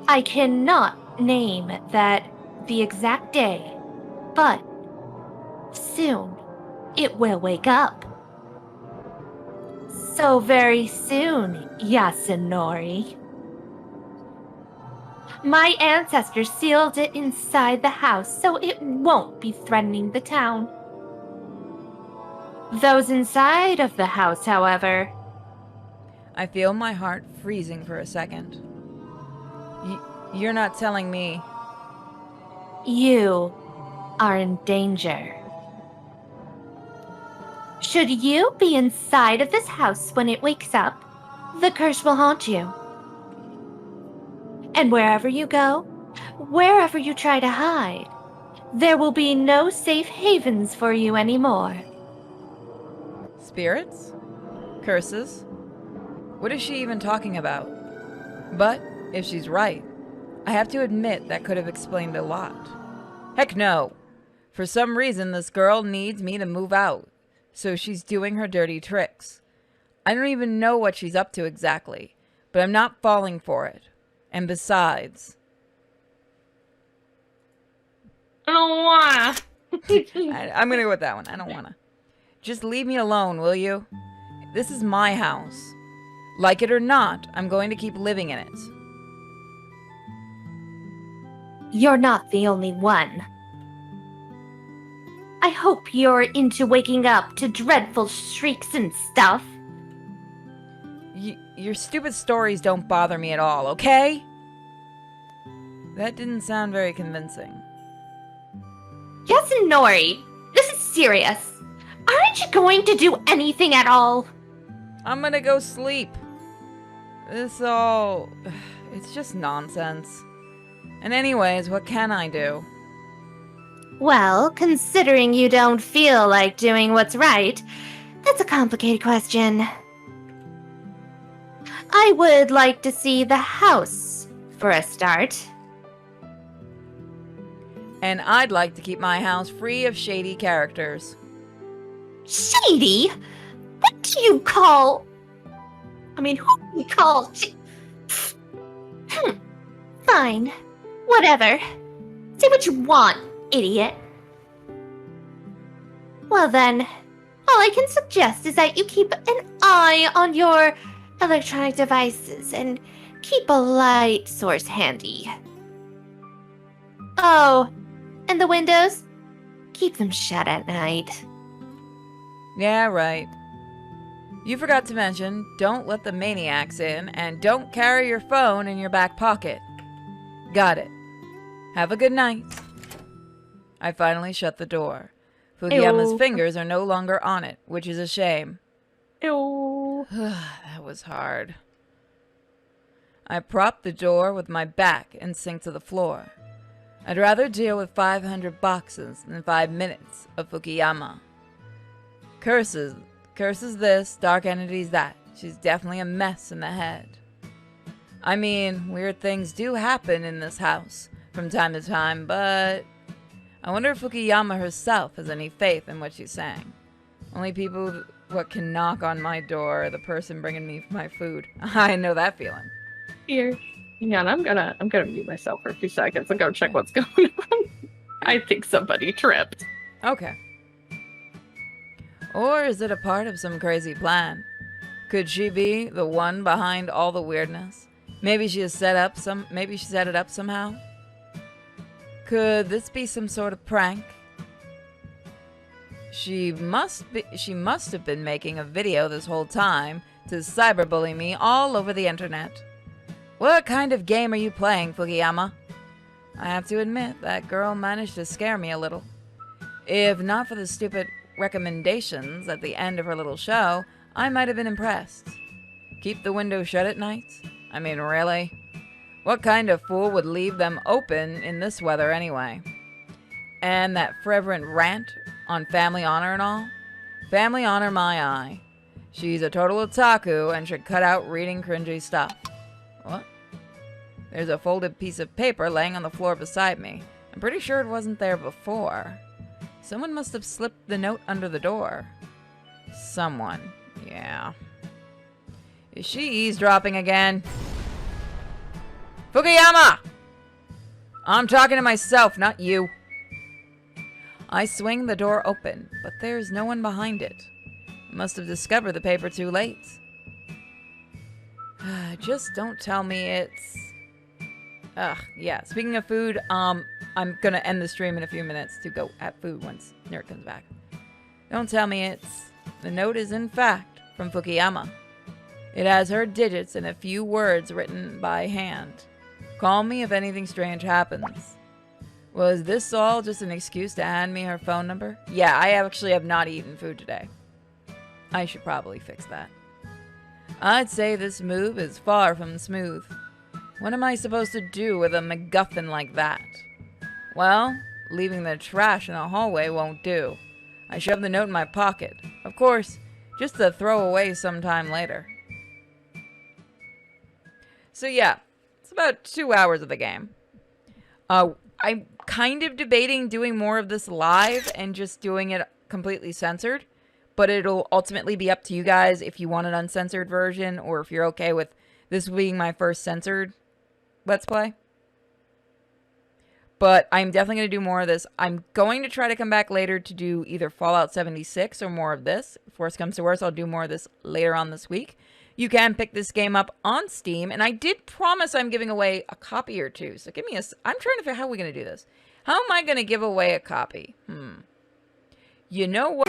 I cannot name the exact day, but soon it will wake up. So very soon, Yasunori. My ancestors sealed it inside the house so it won't be threatening the town. Those inside of the house, however... I feel my heart freezing for a second. You're not telling me... You are in danger. Should you be inside of this house when it wakes up, the curse will haunt you. And wherever you go, wherever you try to hide, there will be no safe havens for you anymore. Spirits? Curses? What is she even talking about? But, if she's right, I have to admit that could have explained a lot. Heck no! For some reason, this girl needs me to move out, so she's doing her dirty tricks. I don't even know what she's up to exactly, but I'm not falling for it. And besides... I don't wanna. I'm gonna go with that one. I don't wanna. Just leave me alone, will you? This is my house. Like it or not, I'm going to keep living in it. You're not the only one. I hope you're into waking up to dreadful shrieks and stuff. Your stupid stories don't bother me at all, okay? That didn't sound very convincing. Yasunori, this is serious. Aren't you going to do anything at all? I'm gonna go sleep. This all... It's just nonsense. And anyways, what can I do? Well, considering you don't feel like doing what's right, that's a complicated question. I would like to see the house for a start. And I'd like to keep my house free of shady characters. Shady? What do you call... I mean, who do you call... Fine. Whatever. Say what you want, idiot. Well then, all I can suggest is that you keep an eye on your electronic devices and keep a light source handy. Oh, and the windows? Keep them shut at night. Yeah, right. You forgot to mention, don't let the maniacs in, and don't carry your phone in your back pocket. Got it. Have a good night. I finally shut the door. Fukuyama's Ew. fingers are no longer on it, which is a shame. Ew. That was hard. I propped the door with my back and sank to the floor. I'd rather deal with 500 boxes than 5 minutes of Fukuyama. Curses this, dark entities that. She's definitely a mess in the head. I mean, weird things do happen in this house from time to time, but I wonder if Fukuyama herself has any faith in what she's saying. Only people what can knock on my door are the person bringing me my food. I know that feeling. Here. Hang on, I'm gonna mute myself for a few seconds and go check what's going on. I think somebody tripped. Okay. Or is it a part of some crazy plan? Could she be the one behind all the weirdness? Maybe she has set it up somehow? Could this be some sort of prank? She must have been making a video this whole time to cyberbully me all over the internet. What kind of game are you playing, Fukuyama? I have to admit, that girl managed to scare me a little. If not for the stupid recommendations at the end of her little show, I might have been impressed. Keep the window shut at night? I mean, really? What kind of fool would leave them open in this weather anyway? And that fervent rant on family honor and all? Family honor my eye. She's a total otaku and should cut out reading cringy stuff. What? There's a folded piece of paper laying on the floor beside me. I'm pretty sure it wasn't there before. Someone must have slipped the note under the door. Someone. Yeah. Is she eavesdropping again? Fukuyama! I'm talking to myself, not you. I swing the door open, but there's no one behind it. Must have discovered the paper too late. Just don't tell me it's... Ugh, yeah. Speaking of food, I'm gonna end the stream in a few minutes to go have food once Nerd comes back. Don't tell me it's... The note is in fact from Fukuyama. It has her digits and a few words written by hand. Call me if anything strange happens. Was this all just an excuse to hand me her phone number? Yeah, I actually have not eaten food today. I should probably fix that. I'd say this move is far from smooth. What am I supposed to do with a MacGuffin like that? Well, leaving the trash in the hallway won't do. I shove the note in my pocket. Of course, just to throw away sometime later. So yeah, it's about 2 hours of the game. I'm kind of debating doing more of this live and just doing it completely censored. But it'll ultimately be up to you guys if you want an uncensored version or if you're okay with this being my first censored Let's Play. But I'm definitely going to do more of this. I'm going to try to come back later to do either Fallout 76 or more of this. If worse comes to worse, I'll do more of this later on this week. You can pick this game up on Steam, and I did promise I'm giving away a copy or two. So give me a... I'm trying to figure out how we're going to do this. How am I going to give away a copy? You know what?